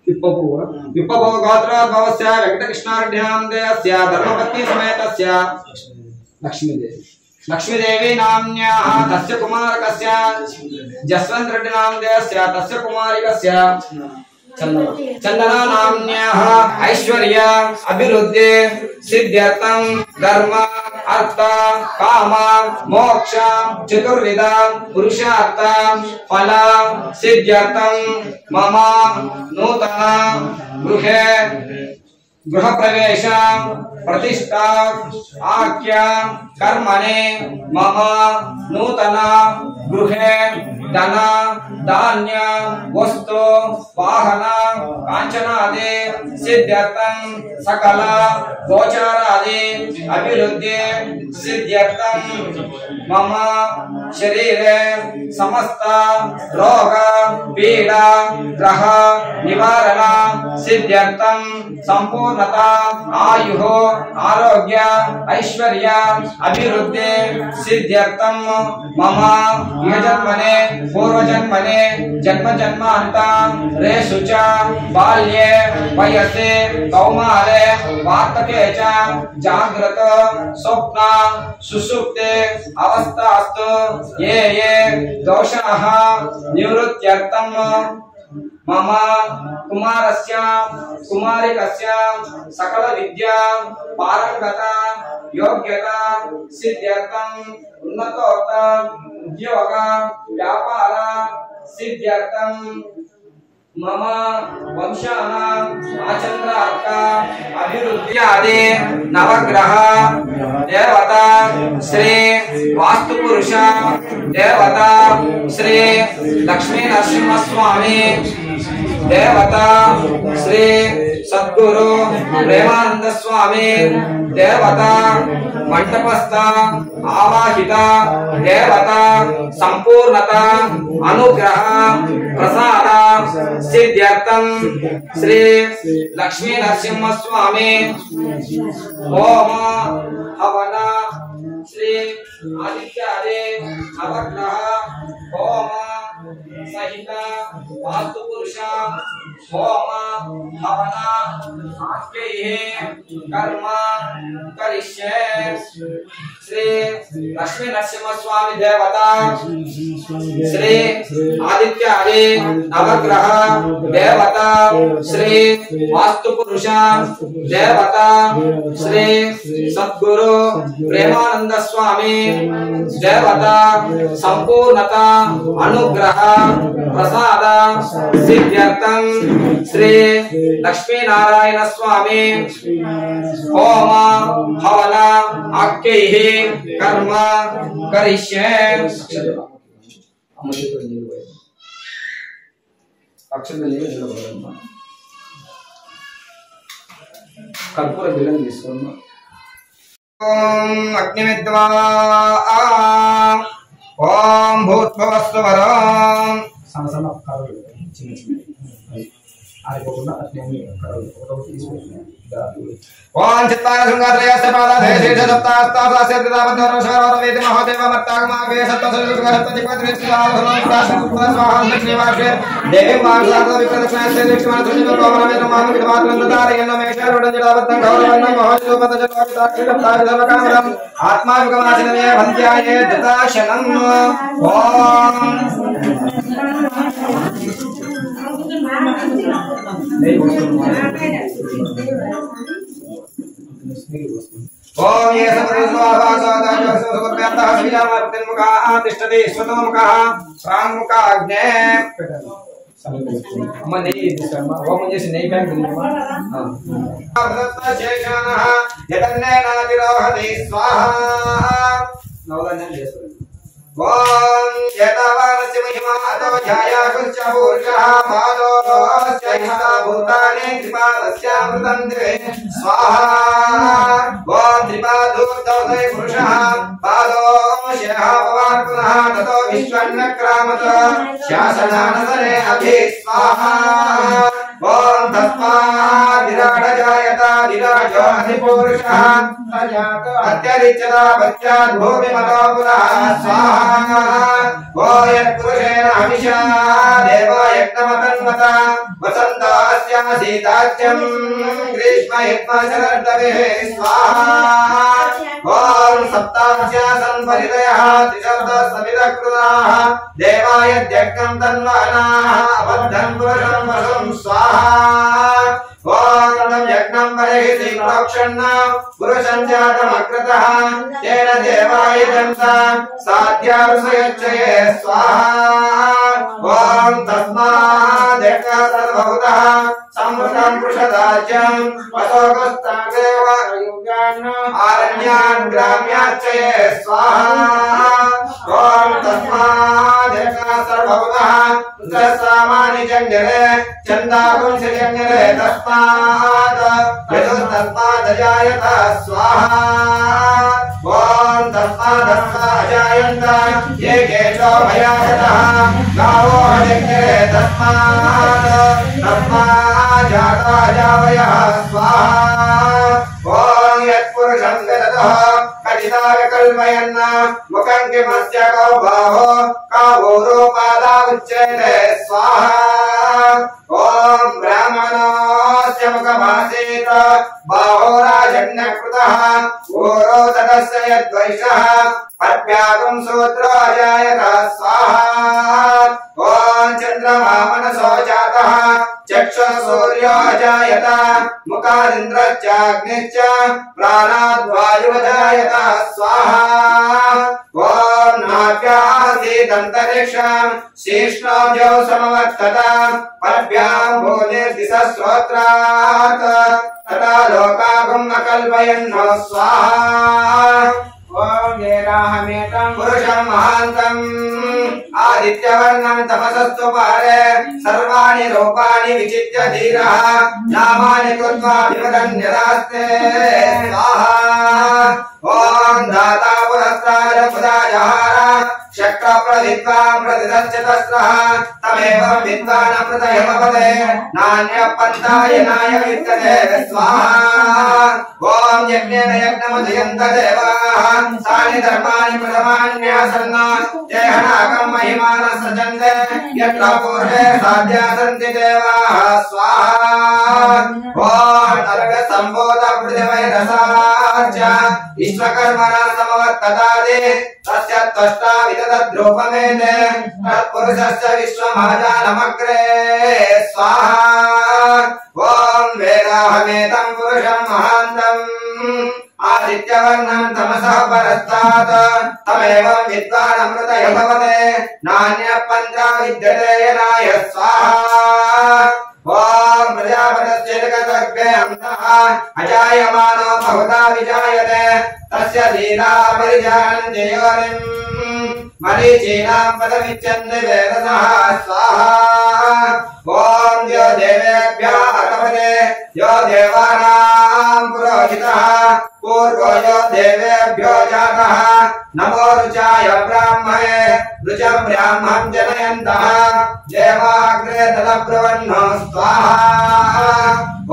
विप्पभो गोत्रोद्भवस्य वेङ्कटकृष्णार्ढ्यां देवस्य धर्मपत्नी समेतस्य लक्ष्मीदेवी नाम्न्याः तस्य कुमारकस्य जसवन्त रेड्डी नामदेवस्य तस्य कुमारिकस्य चंदना नाम्न्याः ऐश्वर्य अभिवृद्धि सिद्ध्यर्थं धर्म अर्थ काम मोक्ष चतुर्विध पुरुषार्थ फल सिद्ध्यर्थं मम नूतन गृहे गृह प्रवेश प्रतिष्ठा आख्य कर्मणे मम नूतन गृहे धन धान्य वस्तु वाहन कांचनादि सिद्ध्यर्थं सकल गोचारादि अभिवृद्धि सिद्ध्यर्थं मम शरीरे समस्त रोग पीड़ा ग्रह निवारण सिद्ध्यर्थं संपूर्णता आयुः आरोग्य ऐश्वर्य अभिवृद्धि सिद्ध्यर्थं मम इहजन्मने पूर्वजन्मने जन्म जन्मान्तरेषु च बाल्ये वयसे कौमारे वार्धके च जाग्रत स्वप्न सुषुप्ते अवस्थास्तु ये ये दोषाः निवृत्त्यर्थं मम कुमारस्य कुमारिकस्य सकल विद्या पारंगता योग्यता सिद्ध्यर्थं उन्नतोत्तर उद्योग व्यापार सिद्ध्यर्थं मम वंशानां आचन्द्रार्थ अभिवृद्ध्यादि नवग्रह देवता श्री वास्तुपुरुष देवता श्री लक्ष्मी नरसिंहस्वामी देवता श्री सद्गुरु प्रेमानंद स्वामी देवता मंडपस्थ आवाहित देवता संपूर्णता अनुग्रह प्रसाद सिद्ध्यर्थं श्री लक्ष्मी नरसिंह स्वामी ओम हवन श्री आदित्यादि नवग्रह ओम सहित वास्तुपुरुष होम हवन आख्यैः कर्म करिष्ये श्री लक्ष्मी नरसिंह स्वामी देवता श्री आदित्यादि नवग्रह देवता श्री वास्तुपुरुष देवता श्री सद्गुरु प्रेमानंद स्वामी देवता संपूर्णता अनुग्रह प्रसाद सिद्ध्यर्थं श्री लक्ष्मी नारायण स्वामी होम हवन आख्यैः कर्म करिष्ये कर्पूर बिल्लं తీసుకోమ్మా ओम अग्निविद्वा ओम भूतभवस्वरं సమసమ కారు చిన్న చిన్న ఆరిపోకుండా అట్నే ఒకటి తీసుకుంటున్నాను ओम चित्ताय शृंगारयस्य पादाधे शीर्ष सप्तास्तास्य दिदावधरो शरवरवेति महादेव मत्तागमागे सप्तसुरसुगरत्तचिपत्रिस्वाहास्वाहाश्रीवाक्षे देवीं वाग्सार्ध विप्रदक्षिणास्य दीक्षमानसुजिनो गोमनमेन मानुकितमात्रन्दतारयन्न मेषारुडञ्जलाबद्धं गौरवन्नं महाजोपतजलोकिताक्षिरप्ताय सर्वकामदम् आत्मायुगमासिनमे भन्त्याये दताशनम् ओम ये समृद्धवासादाजसुगतः सविजामार्तिन्मुखाः तिष्ठति स्वतोमुखः प्राङ्मुखाग्ने मने दिसमा ओम जैसे नहीं बैठ दिनमा हां शेषानः यतन्नेनातिरोहति स्वाहा नवदन्ने देशो ओम यतावानस्य महिमातो ध्यायाकुश्चपूर्षः पादोस्य भूतानि त्रिपादस्यामृतन्ते स्वाहा ओम त्रिपादोर्धवै पुरुषः पादोशः भवान् पुनः ततो विश्वन्नक्रामत शासनानसने अभि स्वाहा ओम तस्माद् विराट जायता विराजो अधिपुरुषः अत्यरिच्यता पश्चात् भूमिमतो पुनः स्वाहा ओ यत्पुरुषेण हविषा देव यज्ञमतन्वता वसन्तास्यासीताच्यम् ग्रीष्म हित्मशरर्दभिः स्वाहा ॐ सप्तास्यासन् परितयः त्रिशब्दसमिदकृताः देवाय यज्ञं तन्वानाः अबद्धं पुरुषं वसुं स्वाहा ॐ यज्ञं परिहिति प्रोक्षण्ण पुरुषं जातमकृतः तेन देवाय दंसा साध्यारुषयच्छये स्वाहा ॐ तस्मादेकसर्वभूतः समृतं पुरुषदाज्यं वसोगस्तादेव आरण्यान् ग्राम्याच्चये स्वाहा ॐ तस्मादेकसर्वभूतः पुत्रसामानि जङ्गले चन्दाकुंसि जङ्गले तस्मात् यदुस्तस्मादजायत स्वाहा ॐ तस्मादस्मादजायन्त ये केशो भयायतः गावो हजङ्गले तस्माज्जाता जावयः स्वाहा ॐ यत्पुरुषं वेदतः कथिताय कल्पयन् मुखं किमस्य कौ बाहो कावो रूपादा उच्यते स्वाहा ॐ ब्राह्मणस्य मुखमासीत् बाहो राजन्यकृतः ऊरो तदस्य यद्वैषः पद्भ्यागं सूत्रो अजायत स्वाहा ॐ चन्द्रमा मनसो जातः चक्षुः सूर्यो अजायत मुखादिन्द्रश्चाग्निश्च प्राणाद्वायुवजायत स्वाहा ॐ नाभ्यासीदन्तरिक्षं शीर्ष्णोऽब्जौ समवर्तत पद्भ्यां भूमिर्दिशस्रोत्रात् तथा लोकागुम् अकल्पयन् स्वाहा ॐ येनाहमेतं पुरुषं महान्तम् आदित्यवर्णं तपसस्तु पारे सर्वाणि रूपाणि विचित्य धीरः नामानि कृत्वा विवदन्यदास्ते स्वाहा ॐ दाता पुरस्तार पुदाजहार शक्रप्रविद्वान् प्रतिदश्चतस्रः तमेवं विद्वान् अमृतयमपदे नान्यपन्थायनाय विद्यते स्वाहा ॐ यज्ञेन यज्ञमुदयन्त देवाः तानि धर्माणि प्रथमान्यासन् जेहनाकं महिमानः सजन्ते यत्र पूर्वे साध्या सन्ति देवाः स्वाहा ॐ अर्घसम्भूतपृथिवैरसाच्च विश्वकर्मणा समवर्ततादि तस्य त्वष्टा विदधद्रूपमेते तत्पुरुषस्य विश्वमहाजानमग्रे स्वाहा ॐ वेदाहमेतं पुरुषं महान्तम् आदित्यवर्णं तमसः परस्तात् तमेवं विद्वान् अमृतय भवते नान्यपन्था विद्यते यनाय स्वाहा ॐ प्रजापतस्य जगदग्रे अन्तः अजायमानो बहुधा विजायते तस्य धीरा परिजानन्ति योनिम् मरीचीनां पदमिच्छन्ति वेदसः स्वाहा ॐ यो देवेभ्यः अतपते यो देवानां पुरोहितः पूर्वो यो देवेभ्यो जातः नमो रुचाय ब्राह्मणे रुचं ब्राह्मं जनयन्तः देवाग्रे तदब्रुवन्नो स्वाहा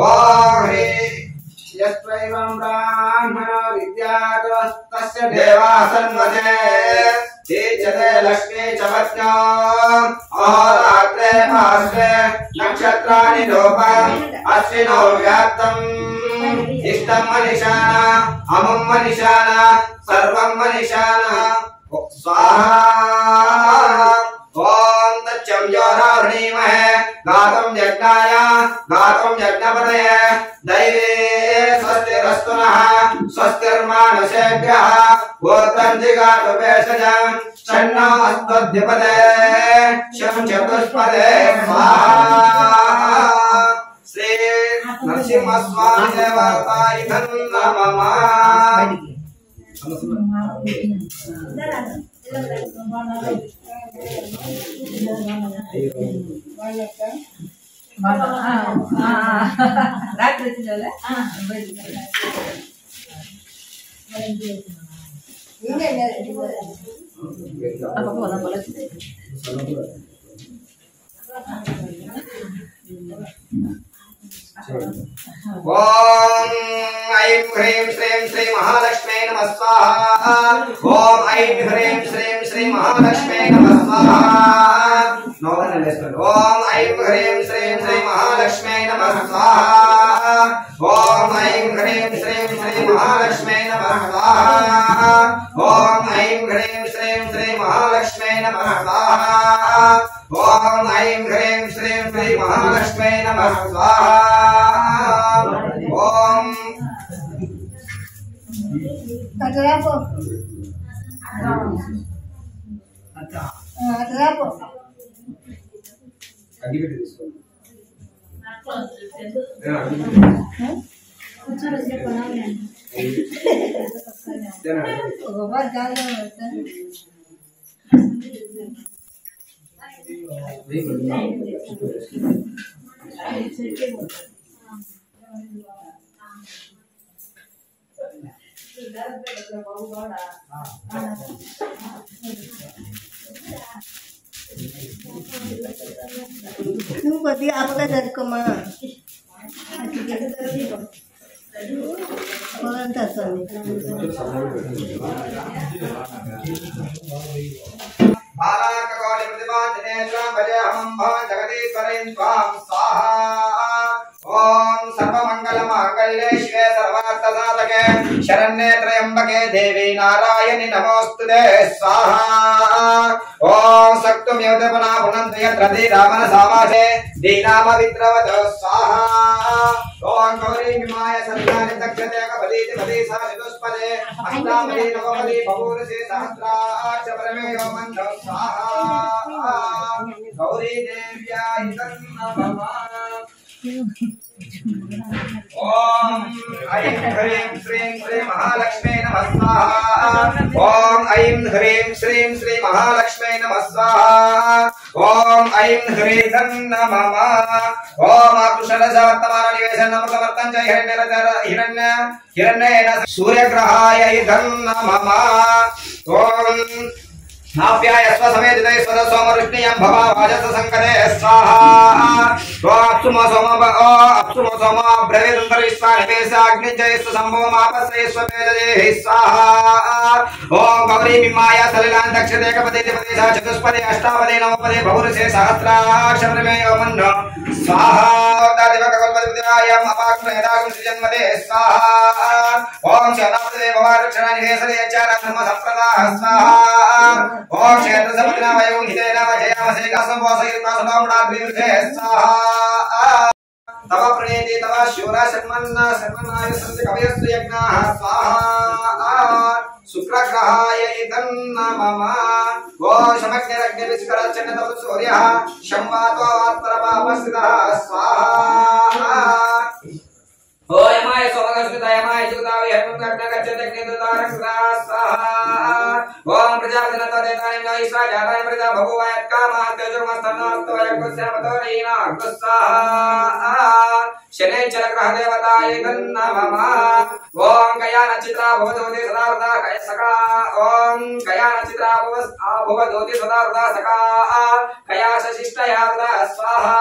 ॐ ह्री यस्त्वैवं ब्राह्मणो विद्यात् तस्य देवासन्वते तेजते लक्ष्मी च पत्न्यो अहोरात्रे पार्श्वे नक्षत्राणि रूपम् अश्विनो व्याप्तम् इष्टं मनिषाना अमुं मनिषाना सर्वं मनिषाना स्वाहा ॐ तच्चं योरावृणीमहे गातुं यज्ञाय गातुं यज्ञपतये दैवे स्वस्तिरस्तु नः स्वस्तिर्मानुषेभ्यः ऊर्ध्वं जिगातु भेषजं षण्णो अस्मद्भिपदे शं चतुष्पदे स्वाहा श्री नरसिंहस्वामी देवताय नमः ओम ऐं ह्रीं श्रीं श्री महालक्ष्मी नमः स्वाहा। ओम ऐं ह्रीं श्रीं श्री महालक्ष्मी नमः स्वाहा। ओम ऐं ह्रीं श्रीं श्री महालक्ष्मी नमः स्वाहा। ओम ऐं ह्रीं श्रीं श्री महालक्ष्मी नमः स्वाहा। ओम ऐं ह्रीं श्रीं श्री महालक्ष्मी नमः स्वाहा। ओम ऐं ह्रीं श्रीं श्री महालक्ष्मी नमः स्वाहा। ओम Atrapo. Atrapo. అగ్గి పెట్టి తీసుకో. Tunggu berarti apa kan dari koma? Orang tak tahu. बालाकगौरी प्रतिभाजनेन्द्रां भजेऽहं भवं जगदीश्वरीं त्वां स्वाहा। ओम सर्वमङ्गलमाङ्गल्ये शिवे सर्वार्थसाधके शरण्ये त्र्यम्बके देवी नारायणि नमोऽस्तुते स्वाहा। ओम सक्तुम्युदपना पुनन्ति यत्र रामनसामासे दीनामविद्रवत स्वाहा। ओम गौरी विमाय सन्धानि दक्षते कपलीति पदीसा चतुष्पदे अष्टापदी नवपदी बभूरसे सहस्राक्ष परमेयो मन्त्र स्वाहा। गौरी देव्याय नमः। ओम ऐं ह्रीं श्रीं श्री महालक्ष्मी नमः स्वाहा। ओम ऐं ह्रीं श्रीं श्री महालक्ष्मी नमः स्वाहा। ओम ऐं ह्रीं नमः। ओम कुशलसवर्तमान निवेशन नमः समर्थं च हिरण्येन सूर्यग्रहाय नमः। ओम नाप्यायस्व समेदिते स्वद सोमरुष्णियं भवा वाजस संकटे स्वाहा। त्वाप्सुम सोम ब्रवेदन्तरिष्वानि वेशाग्निजयस्व संभवमापस्यस्व वेददेहि स्वाहा। ओम गौरी मिमाया सलिलान् दक्षते कपदेति पदेशा चतुष्पदे अष्टापदे नवपदे बहुरसे सहस्राक्षरमेयो मन्नो स्वाहा। दादिवकल्पदिव्यायम् अपाकृतयदागुं सृजन्मदे स्वाहा। ओम शताब्दे भवारक्षणानि वेसदे चारधर्म संप्रदाः स्वाहा। ओम क्षेत्र समुद्रना वयो हितेन वजयामसे कासंवासयित्वा सदामुडाग्निर्धे स्वाहा। तव प्रणेति तव शूरा शर्मन्नाय सन्ति कवयस्तु यज्ञाः स्वाहा। शुक्रग्रहाय इदं नमः। ओम शमग्निरग्निविस्करच्चन्नतव सूर्यः शम्वातो वात्परपापस्थितः स्वाहा। ओयमाय सोमगस्थितयमाय जुतावि हर्मग्नगच्छदग्निदुतारक्षुता स्वाहा। ओम प्रजापतिनतदेतानि नैषा जातानि प्रजा भगुवायत्कामाः तेजोमस्तन्नास्तु यज्ञस्यामतोरीना स्वाहा। शनैश्चरग्रहदेवताय नमः। ओम कया नक्षत्रा भवतोति सदा वृथा कयसका। ओम कया नक्षत्रा भवतोति सदा वृथा सका। कया शशिष्टया वृथा स्वाहा।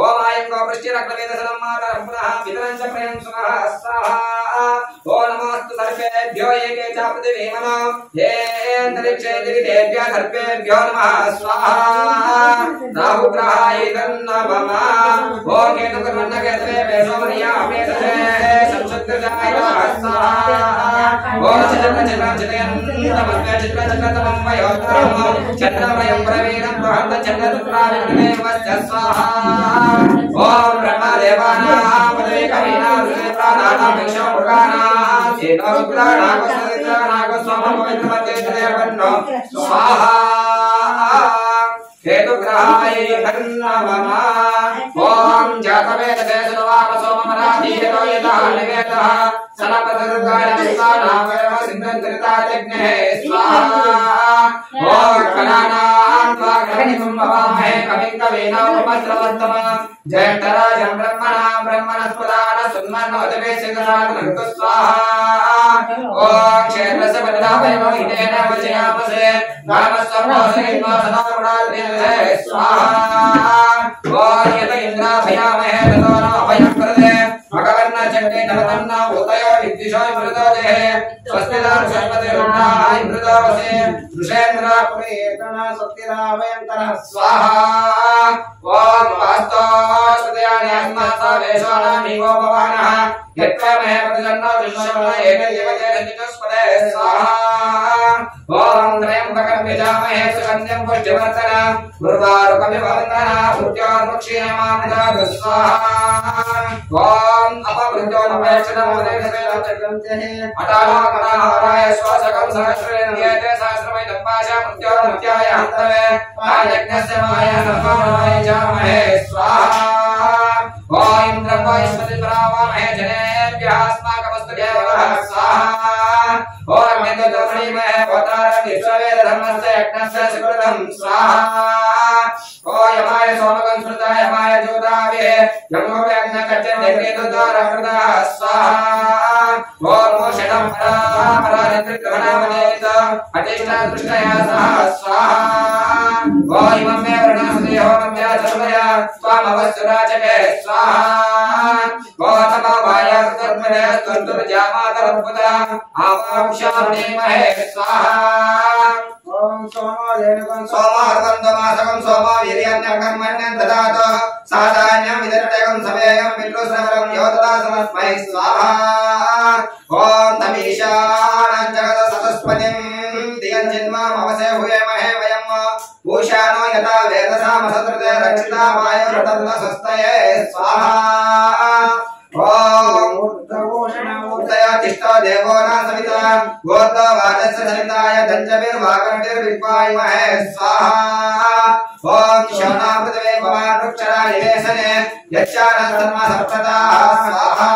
ओम आयं गोपृष्टिरग्नवेदसनं मातरं पुनः पितरं च प्रियं सुमः स्वाहा। ओम नमोऽस्तु सर्पेभ्यो एके च पृथिवीमनो येऽन्तरिक्षे दिवितेभ्यः सर्पेभ्यो नमः स्वाहा। राहुग्रहाय नमः। ओम केतुकर्मण्यकेतवे वेशोमनिया अपेतसे संशुद्धृताय नमः स्वाहा। ओम चित्रचित्रचित्रयन्तमस्मे चित्रचित्रतमं वयोत्तमं चन्द्रमयं प्रवीरं बृहत् चन्द्रचन्द्राविग्नेवस्य स्वाहा। ओम ब्रह्मदेवानां पदवी कवीनां प्राणानां भिक्षो मृगाणां चेतोरुद्राणागस्वामपवित्रमध्येतदेवन्नो स्वाहा। केतुग्रहाय नमः। ओम जातवेदसे सुनवामसोममराधीयतो यतः निवेदः सनपतदुर्गाय विश्वानावयव सिन्धन्तरिताजज्ञे स्वाहा। ओम कलानां त्वाग्रहणिं भवामहे कविं कवीनामुपस्रवस्तमः जयन्तराजं ब्रह्मणस्पदान सुन्मन्नोतिवेशिखराग्नर्तु स्वाहा। ओम क्षेत्रस्य बदलावयव हितेन वचयामसे गामस्वप्नोऽसहित्वा सदा स्वाहा। ओम यत इंद्रा भयामहे ततो न अभयं प्रदे भगवन्न चक्रे नवतन्न उतयो विद्विषो मृतोजे स्वस्तिदा स्वस्तिरुद्धाय मृतोवसे ऋषेन्द्र पुरेतना सत्यरावयंतर स्वाहा ओम वास्तो सदयानि अस्मासा वेशोनामिवो भवानः यत्त्वमहे प्रतिजन्नो विश्वमः एकदेवते रञ्जितस्पदे स्वाहा ओम त्र्यम्बकं यजामहे सुगन्धिं पुष्टिवर्धनम् उर्वारुकमिव वन्दनम् मृत्योर्मुक्षीयमामृतात् स्वाहा ओम अपमृत्यो नमयक्षणमदेशेन अटालोकनाहाराय श्वासकं सहस्रेण नियते सहस्रमय दम्पाशा मृत्योर्मुत्याय हन्तवे यज्ञस्य माया नमः जामहे स्वाहा ओम इन्द्रं वैश्वति प्रावामहे जनेभ्यः अस्माकमस्तु देवः स्वाहा ओम मेदोदमणिमहे भवतारं विश्ववेद धर्मस्य यज्ञस्य सुकृतं स्वाहा ओ यमाय सोमकं स्मृताय यमाय ज्योतावे यमो यज्ञकच्चे देवदेवतारकृतः स्वाहा ओम मोषणं परानित्रिक्रमणामनेत अतिष्ठा दृष्टया सह स्वाहा ओ इमं मे वर्णासुते होमं या सर्वया स्वामवस्सुराचके स्वाहा ओ तमो वायासुतर्मणे स्तुर्तुर्जामातरपुता आवां शामणीमहे स्वाहा ओम सोमो धेनुकं सोमार्तं तमासकं सोमो वीर्यान्यकर्मण्यं ददातु साधान्यं विदर्टकं समेयं पितृश्रवरं योददासमस्मै स्वाहा ओम तमीशानं जगत सतस्पतिं दियञ्जिन्मामवसे हुयेमहे वयं पूषानो यथा वेदसामसत्रते रक्षिता वायुरतन्दसस्तये स्वाहा ओम ऊर्ध्वोषणमूर्तया तिष्ठो देवो न सविता गोर्धवादस्य सविताय धञ्जभिर्वाकण्डिर्विद्वायमहे स्वाहा ओम शवनामृतवे भवानृक्षरा निवेशने यच्चानस्तन्मा सप्तताः स्वाहा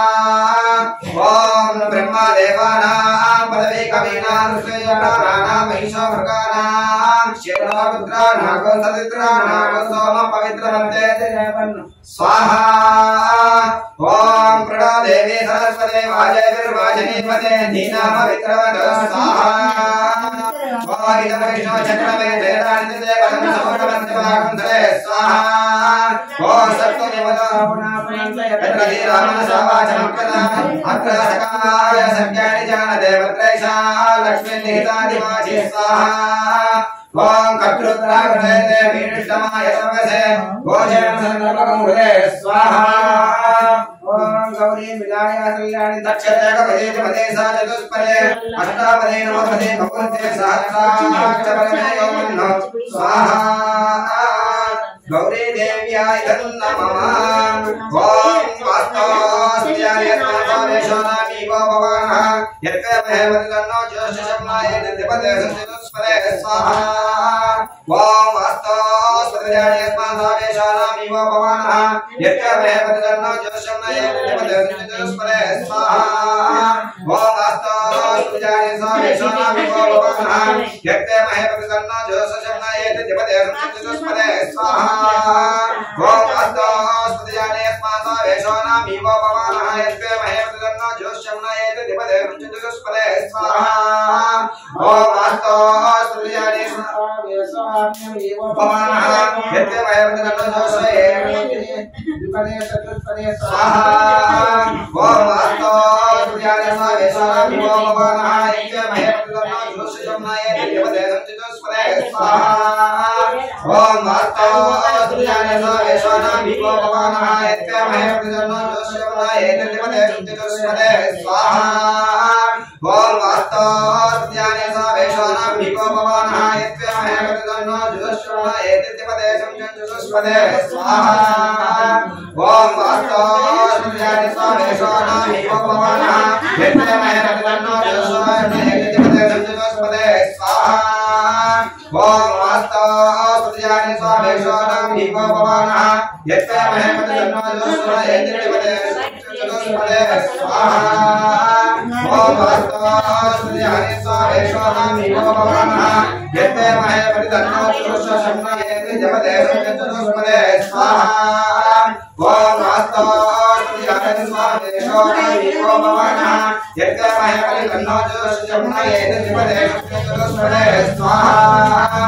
ओम ब्रह्मा देवानां पदवी कवीनां ऋषयणानां महिषो मृगानां शेनो रुद्राणां सदित्राणां सोम पवित्रमन्ते स्वाहा ओम प्रणो देवी सरस्वती वाजयविर्वाजनीपते धीनाम विक्रमद स्वाहा ओम इदं विष्णु चक्रमे जयरानिते वदं समोगमन्त्यवागं धरे स्वाहा ओम सप्तनिवदापुनापुनन्ते यत्रधि रामनसावाचमप्रदा अत्र सकाय सज्ञानि जानते वत्रैषा लक्ष्मी निहितादिवाची स्वाहा ओम कत्रुद्रागणेते वीरिष्टमाय समसे भोजनं संदर्भकं हृदे स्वाहा ओम गौरी मिलाय कल्याणि दक्षते कपदे पदे सा चतुष्पदे अष्टापदे नवपदे भगवते सहस्राक्षरमे ओम स्वाहा गौरी देव्याय नमः ओम वास्तवस्त्याय स्वामेशनामि भवानः यत्कमहे वदन्नो ज्योतिषम्नाय नित्यपदे चतुष्पदे स्वाहा ओम वास्तवस्त्याय स्वामेशनामि भवानः यत्कमहे वदन्नो ज्योतिषम्नाय नित्यपदे चतुष्पदे स्वाहा ओम वास्तवस्त्याय स्वामेशनामि भवानः यत्कमहे वदन्नो ज्योतिषम्नाय नित्यपदे चतुष्पदे स्वाहा ओम वास्तवस्त्याय स्वामेशनामि भवानः यत्कमहे वदन्नो ज्योतिषम्नाय नित्यपदे चतुष्पदे स्वाहा ओम वास्तवस्त्याय स्वामेशनामि भवानः यत्कमहे वदन्नो ज्योतिषम्नाय चतुष्पदे स्वाहा ओम वास्तवस्त्याय स्वामेशनामि भवानः यत्कमहे वदन्नो ज्योतिषम्नाय नित्यपदे चतुष्पदे स्वाहा ओम वास्तवस्त्याय स्वामेशनामि भवानः यत्कमहे वदन्नो ज्योतिषम्नाय नित्यपदे चतुष्पदे स्वाहा ओम वास्तवस्त्याय स्वामेशनामि भवानः यत्कमहे वदन्नो ज्योतिषम्नाय नित्यपदे चतुष्पदे स्वाहा ओम वास्तवस्त्याय स्वामेशनामि भवानः यत्कमहे वदन्नो ज्योतिषम्नाय नित्यपदे चतुष्पदे स्वाहा ओम वास्तवस्त्याय स्वामेशनामि भवानः यत्कमहे वदन्नो ज्योतिषम्नाय नित्यपदे चतुष्पदे स्वाहा ओम वास्तवस्त्याय स्वामेशनामि भवानः यत्कमहे वदन्नो ज्योतिषम्नाय नित्यपदे चतुष्पदे स्वाहा ओम वास्तवस्त्याय स्वामेशनामि भवानः यत्कर्महे कन्नोजोषमना एतद्विपदे शब्दस्पदे स्वाहा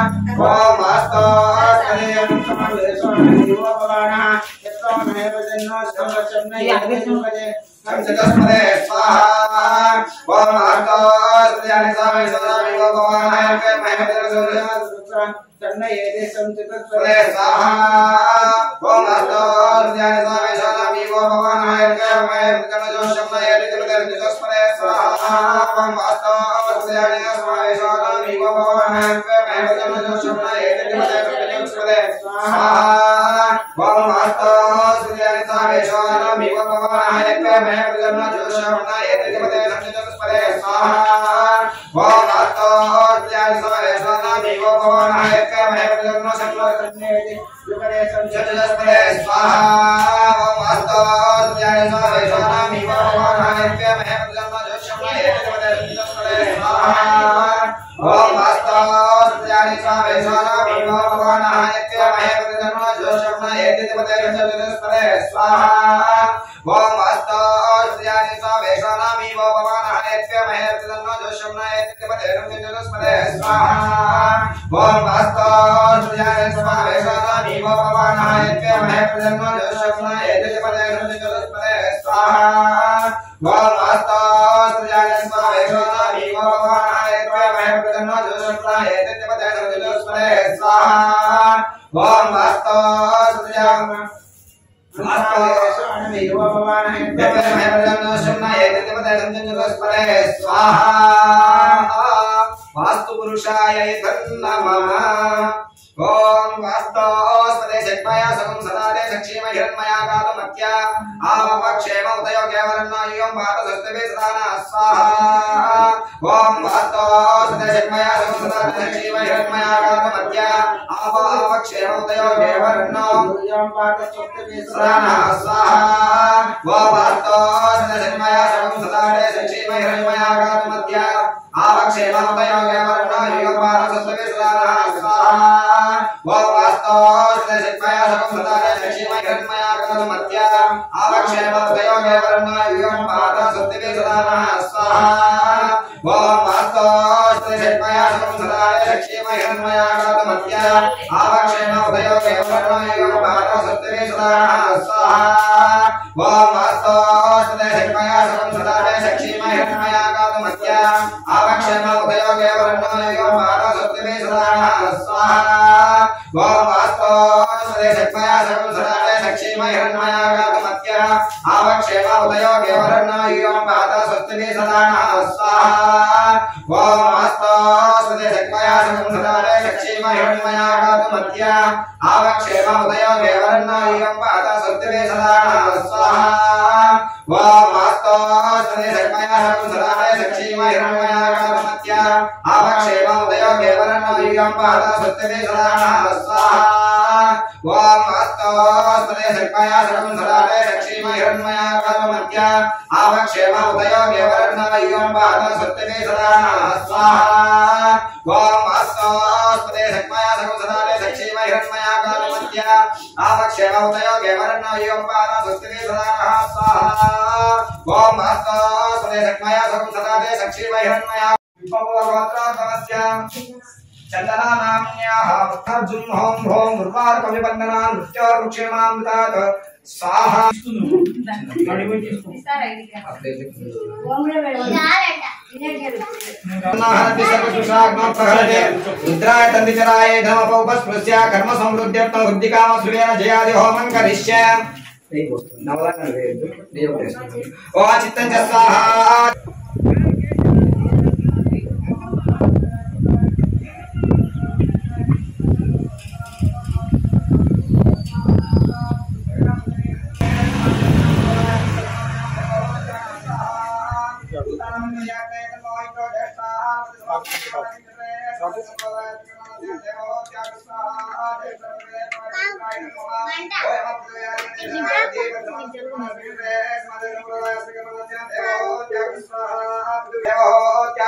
ओम अस्तोस्तरेयं समवेशोनिवोपवानः यत्कर्महे वजन्नो शब्दस्पदे एतद्विपदे शब्दस्पदे स्वाहा ओम अस्तोस्तरेयं समवेशोनिवोपवानः यत्कर्महे वजन्नो चन्नै एतेषं चित्तस्पदे स्वाहा ओम अस्तोस्तरेयं समवेशोनिवोपवानः यत्कर्महे वजन्नो शब्दस्पदे एतद्विपदे स्वाहा ओम अस्तोस्तरेयं समवेशोनिवोपवानः यत्कर्महे वजन्नो शब्दस्पदे एतद्विपदे स्वाहा ओम अस्तोस्तरेयं समवेशोनिवोपवानः यत्कर्महे वजन्नो शब्दस्पदे एतद्विपदे स्वाहा ओम अस्तोस्तरेयं समवेशोनिवोपवानः यत्कर्महे वजन्नो शब्दस्पदे एतद्विपदे स्वाहा ओम अस्तोस्तरेयं समवेशोनिवोपवानः यत्कर्महे वजन्नो शब्दस्पदे एतद्विपदे स्वाहा ओम अस्तोस्तरेयं समवेशोनिवोपवानः यत्कर्महे वजन्नो शब्दस्पदे एतद्विपदे स्वाहा ओम अस्तोस्तरेयं समवेशोनिवोपवानः यत्कर्महे वजन्नो शब्दस्पदे एतद्विपदे स्वाहा ओम अस्तोस्तरेयं समवेशोनिवोपवानः यत्कर्महे वजन्नो शब्दस्पदे एतद्विपदे स्वाहा ओम अस्तोस्तरेयं समवेशोनिवोपवानः यत्कर्महे वजन्नो शब्दस्पदे एतद्विपदे स्वाहा ओम अस्तोस्तरेयं समवेशोनिवोपवानः यत्कर्महे वजन्नो शब्दस्पदे एतद्विपदे स्वाहा वास्तु पुरुषाय नमः ओम वास्तोस्पदे जग्मया सकं सदादे सक्षीमय हिरण्मया कालमत्या आवक्षेम उदयो केवलन्नो यं वातसस्तवे सदाना स्वाहा ओम वास्तोस्पदे जग्मया सकं सदादे सक्षीमय हिरण्मया कालमत्या आवक्षेम उदयो केवलन्नो यं वातसस्तवे सदाना स्वाहा ओम वास्तोस्पदे जग्मया सकं सदादे सक्षीमय हिरण्मया कालमत्या आवक्षेम उदयो केवलन्नो यं वातसस्तवे सदाना स्वाहा ओम वास्तोस्पदे जग्मया सकं सदादे सक्षीमय हिरण्मया कालमत्या आवक्षेम उदयो केवलन्नो यं वातसस्तवे सदाना स्वाहा ओम वास्तोस्पदे जग्मया सकं सदादे सक्षीमय हिरण्मया कालमत्या आवक्षेम उदयो केवलन्नो यं वातसस्तवे सदाना स्वाहा ओम वास्तोस्पदे जग्मया सकं सदादे सक्षीमय हिरण्मया कालमत्या आवक्षेम उदयो केवलन्नो यं वातसस्तवे सदाना स्वाहा ओम वास्तोस्पदे जग्मया सकं सदादे सक्षीमय हिरण्मया कालमत्या आवक्षेम उदयो केवलन्नो यं वातसस्तवे सदाना स्वाहा ओम वास्तोस्पदे जग्मया सकं सदादे सक्षीमय हिरण्मया कालमत्या आवक्षेम उदयो केवलन्नो यं वातसस्तवे सदाना स्वाहा ओम वास्तोस्पदे जग्मया सकं सदादे सक्षीमय हिरण्मया कालमत्या आवक्षेम उदयो केवलन्नो यं वातसस्तवे सदाना स्वाहा ओम वास्तोस्पदे जग्मया सकं सदादे सक्षीमय हिरण्मया कालमत्या आवक्षेम उदयो केवलन्नो यं वातसस्तवे सदाना स्वाहा ओम वास्तोस्पदे जग्मया सकं सदादे सक्षीमय हिरण्मया कालमत्या आवक्षेम उदयो केवलन्नो यं वातसस्तवे सदाना स्वाहा ओम वास्तोस्पदे जग्मया सकं सदादे सक्षीमय हिरण्मया भगवत्रातमस्य चंदनानाम्याः अर्जुन होम होम गुरुवार कविवंदना नृत्योर्मुक्षेमामृतात् स्वाहा रुद्राय तन्दिचराय धर्मपौपस्पृश्य कर्म समृद्ध्यर्थं वृद्धिकामसुरेण जयादि होमं करिष्ये ओ चित्तं च स्वाहा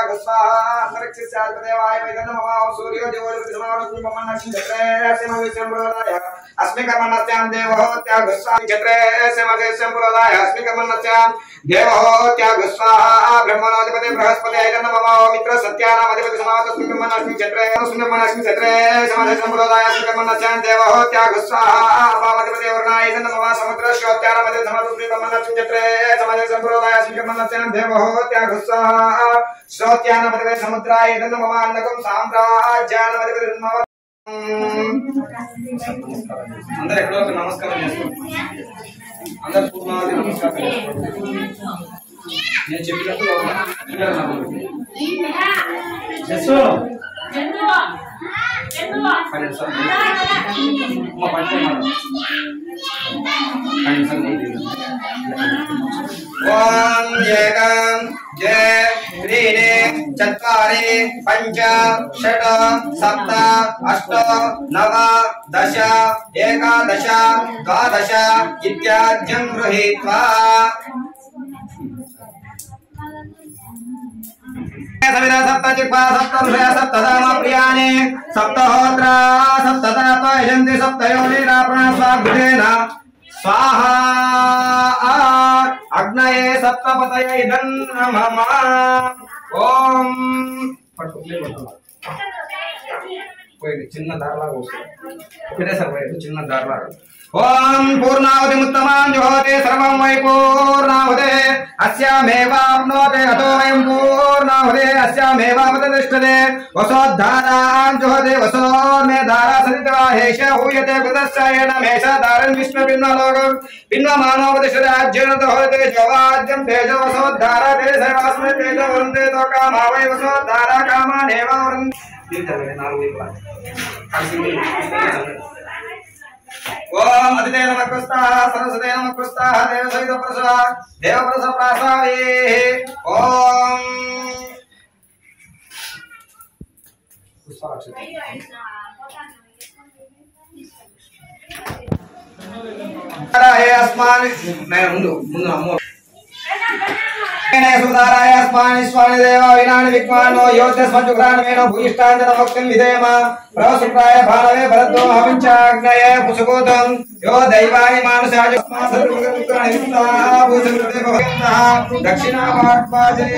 त्याग स्वाहा अंतरिक्षस्याधिपदेवाय वैदनमः सूर्यो देवोऽधिपतिसमानस्मि ममन्नस्मि चक्रे सेमवेशं प्रदाय अस्मि कर्मण्यस्यां देवो त्याग स्वाहा चक्रे सेमवेशं प्रदाय अस्मि कर्मण्यस्यां देवो त्याग स्वाहा ब्रह्मणोऽधिपति बृहस्पति वैदनमः मित्र सत्यानामधिपति समानस्मि ममन्नस्मि चक्रे सेमवेशं प्रदाय अस्मि कर्मण्यस्यां देवो त्याग स्वाहा अपामधिपति वरुणाय वैदनमः समुद्र श्रोत्यानामधिपति समानस्मि ममन्नस्मि चक्रे सेमवेशं प्रदाय अस्मि कर्मण्यस्यां देवो त्याग स्वाहा श्रोत्यानामधिपति समुद्राय वैदनमः अन्नकं साम्राज्यानामधिपति అందరూ ఎక్కడో ఒక నమస్కారం చేసుకోండి అందరూ పూర్ణావతి నమస్కారం చేసుకోండి నేను చెప్పినట్టు ఓం ఏకం జయ त्रीणि चत्वारि पञ्च षट् सप्त अष्ट नव दश एकादश द्वादश इत्याद्यं गृहीत्वा सविता सप्तजिह्वा सप्तऋषय सप्तधाम प्रियाणि सप्तहोत्रा सप्ततापा यजन्ति सप्तयोनिरापणा स्वागृहेण स्वाहा अग्नये सप्तपतये इदं नमः ओम చిన్న దారలాగా వస్తుంది ఒకటేసారి వైపు చిన్న దారలాగా ఓం పూర్ణావతి ముత్తమాం జోహతే సర్వం వై పూర్ణావతే అస్యామేవాప్నోతే అతో వయం పూర్ణావతే అస్యామేవాపతిష్టతే వసోద్ధారాం జోహతే వసోర్మే ధారా సరితవా హేష హూయతే కృతస్యాయేన మేష ధారన్ విష్ణు పిన్నలోకం పిన్నమానోపతిష్టతే అర్జున దోహతే జవాద్యం తేజ వసోద్ధారా తే సర్వాస్మే తేజ వరుంతే తో కామా వై వసోద్ధారా కామానేవ వరుంతే ओम अदिते नमः सरस्वते नमः देवसहित प्रसवा देवप्रस प्रासावे ओम हे अस्मान मैं मुंदु अम्मो सुधाराय अस्मानि स्वानि देव विनानि विक्मानो योद्धस्मजुग्राणमेनो भूयिष्ठाञ्जन भक्तिं विधेम प्रवसुप्राय भानवे भरद्वो हविञ्चाग्नये पुसुकोतं यो दैवानि मानुषाजस्मासर्वगुत्राणियुक्ता भूसकृते भवन्तः दक्षिणावाट्पाजे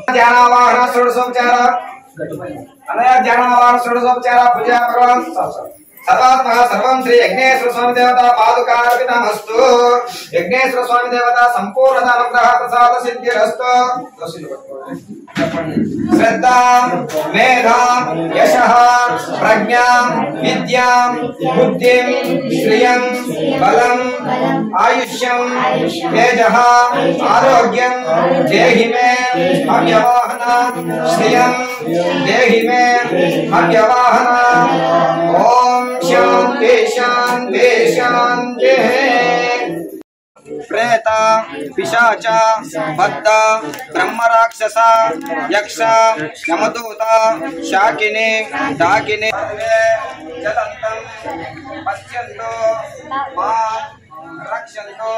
ध्यानावाहन षोडशोपचार अनया ध्यानावाहन षोडशोपचार पूजा भगवान सर्वात्मः सर्वं श्री यज्ञेश्वर स्वामी देवता पादुकार्पितमस्तु यज्ञेश्वर स्वामी देवता संपूर्ण अनुग्रह प्रसाद सिद्धिरस्तु श्रद्धा मेधा यशः प्रज्ञा विद्या बुद्धिं श्रियं बलं आयुष्यं तेजः आरोग्यं देहि मे अव्यवाहन श्रियं देहि मे अव्यवाहन ओम शांति शांति शांति प्रेत पिशाच बद्ध ब्रह्म राक्षस यक्ष यमदूत शाकिनी डाकिनी जलंतं पश्यन्तो मां रक्षन्तो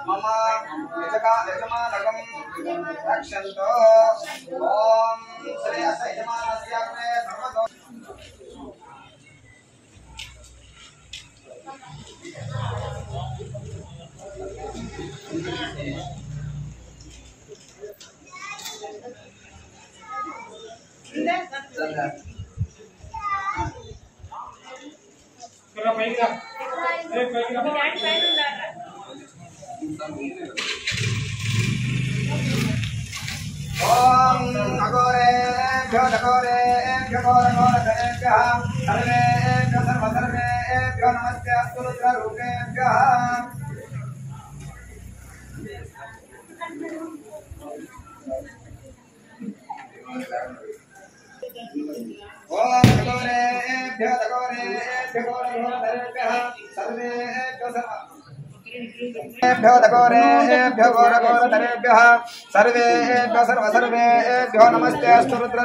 मम यजमानकं रक्षन्तो ओम श्री यजमानस्य सर्वतो ओम अघोरेभ्यो घोरेभ्यो घोरघोरधरेभ्यः सर्वेभ्यो सर्वसर्वेभ्यो नमस्तेऽस्तु रुद्ररूपेभ्यः ओम घोरेभ्यो घोरघोरधरेभ्यः सर्वेभ्यो सर्व घोरेभ्यो घोरघोरतरेभ्यः सर्वेभ्यो सर्वेभ्यो नमस्ते अस्तु रुद्र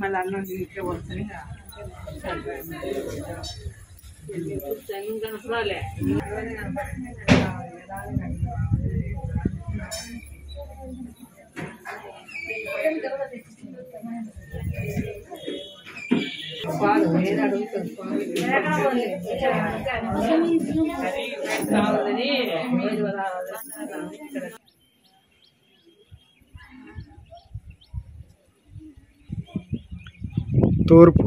మళ్ళీ అన్నం ఇంట్లో వస్తుంది తూర్పు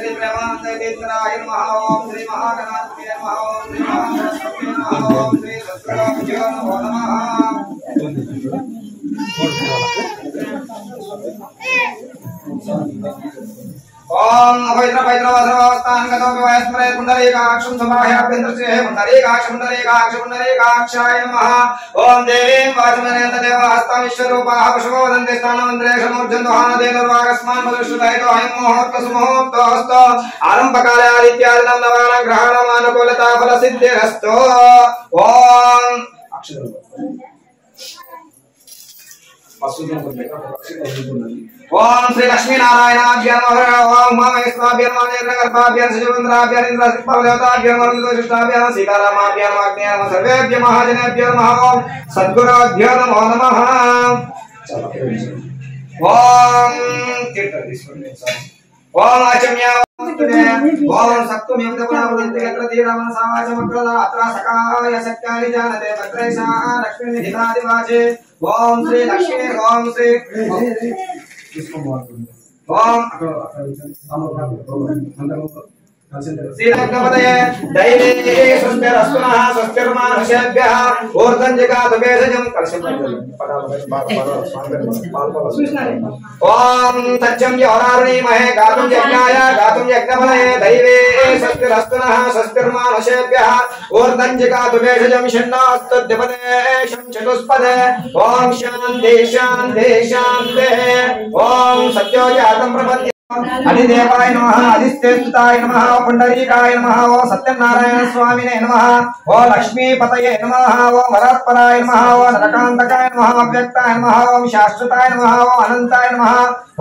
श्री महागणाधिपति नमः ओम श्री महागणपति नमः ओम श्री सत्संगाभ्यो नमो नमः ओम अभैद्र भैद्रवस्तान गतो विवास्मरे पुंडरीकाक्षं समाह्याभ्यन्तरसे पुंडरीकाक्षाय नमः ओम देवीं वाचमनेत देवास्तां विश्वरूपाः पशवो वदन्ते स्थानमन्त्रेषमूर्जन्तुहान देनुर्वागस्मान् मधुश्रुतैतो अयं मुहूर्तसुमुहूर्तोऽस्तु आरम्भकाले आदित्यादिनं नवानां ग्रहाणाम् अनुकूलता फलसिद्धिरस्तु ओम ఓం శ్రీ లక్ష్మీ నారాయణాభ్య నమః. ఓం ఉమామహేశ్వరాభ్య నమః. నేత్రగర్భాభ్య శివేంద్రాభ్య ఇంద్రదేవతాభ్య నమః. జ్యోతిష్టాభ్య నమః. సీతారామాభ్య నమః. అగ్నే నమః. సర్వేభ్య మహాజనేభ్య నమః. ఓం సద్గురుభ్యో నమో నమః. ఓం తీర్థ తీసుకోండి. ఓం ఆచమ్య ఓం సత్తుమ్యం దపనావృత్తి యత్ర తీరమన సమాజమగ్రద అత్ర సకాయ సత్యాని జానతే తత్రైషా లక్ష్మీ నిధినాదివాచే. ఓం శ్రీ లక్ష్మీ ఓం శ్రీ ఓం శ్రీలగ్నపదయే దైవే స్వస్తిరస్తునః స్వస్తిర్మానుషేభ్యః ఊర్ధ్వంజగాతు భేషజం కలశం. ఓం సత్యం యోరారుణీమహే గాతుం యజ్ఞాయ గాతుం యజ్ఞపదయే దైవే స్వస్తిరస్తునః స్వస్తిర్మానుషేభ్యః ఊర్ధ్వంజగాతు భేషజం షణ్ణాస్తద్విపదేశం చతుష్పదే. ఓం శాంతి శాంతి శాంతి. ఓం సత్యోజాతం ప్రపద్య అధిదేవాయ నమః. అధిస్థేతుతాయ నమః. పుండరీకాయ నమః. ఓ సత్యనారాయణ స్వామినే నమః. ఓ లక్ష్మీపతయే నమః. ఓ వరత్పరాయ నమః. ఓ నరకాంతకాయ నమః. అవ్యక్తాయ నమః. ఓం శాశ్వతాయ నమః. ఓ అనంతాయ నమః.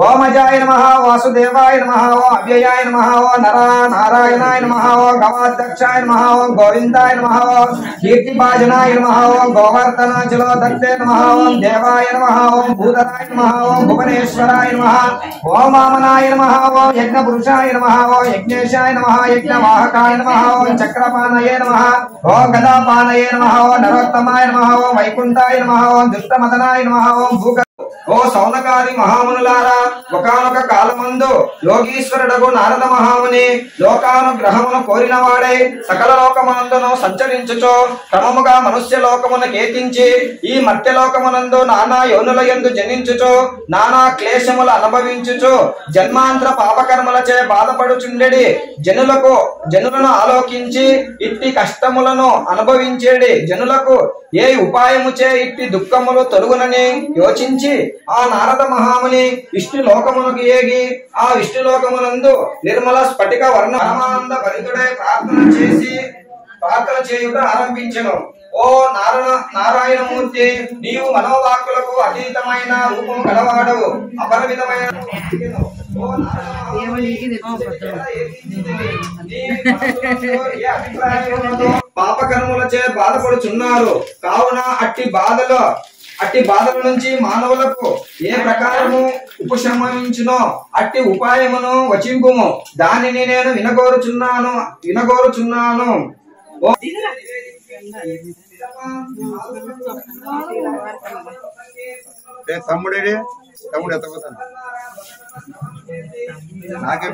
ఓమజాయ నమః. వాసుదేవాయ నమః. ఓ అవ్యయాయ నమః. ఓ నారాయణాయ నమః. ఓ గవాధ్యక్షాయ నమః. ఓ గోవిందాయ నమః. ఓ కీర్తిభాజనాయ నమః. ఓ గోవర్ధనాచలో దత్తే నమః. ఓం దేవాయ నమః. ఓం భూధరాయ నమః. ఓం భువనేశ్వరాయ నమః. ఓం వామనాయ నమః. ఓం యజ్ఞపురుషాయ నమః. ఓం యజ్ఞేశాయ నమః. యజ్ఞవాహకాయ నమః. ఓం చక్రపానయే నమః. ఓం గదాపానయే నమః. ఓం నరోత్తమాయ నమః. ఓం వైకుంఠాయ నమః. ఓం దుష్టమదనాయ నమః. ఓం భూగ ఓ సౌనకాది మహామునులారా, ఒకనొక కాలమందు యోగీశ్వరుడగు నారద మహాముని లోకానుగ్రహమును కోరినవాడై సకల లోకమునందును సంచరించుచో క్రమముగా మనుష్య లోకమును కేతించి ఈ మర్త్యలోకమునందు నానా యోనుల యందు జనించుచో నానా క్లేశములు అనుభవించుచు జన్మాంతర పాపకర్మలచే బాధపడుచుండెడి జనులను ఆలోకించి ఇట్టి కష్టములను అనుభవించేడి జనులకు ఏ ఉపాయముచే ఇట్టి దుఃఖములు తొలుగునని యోచించి ఆ నారద మహాముని విష్ణు లోకమునకు ఏగి ఆ విష్ణు లోకమునందు నిర్మల స్ఫటిక వర్ణానంద భరితుడై ప్రార్థన చేయుట ఆరంభించెను. ఓ నారాయణమూర్తి, నీవు మనోవాక్కులకు అతీతమైన రూపము గలవాడవు, అపరిమితమైన పాపకర్మలచే బాధపడుచున్నారు. కావున అట్టి బాధల నుంచి మానవులకు ఏ ప్రకారము ఉపశమించునో అట్టి ఉపాయమును వచింపుము. దానిని నేను వినగోరుచున్నాను. తమ్ముడు ఎత్తపోతాను నాకే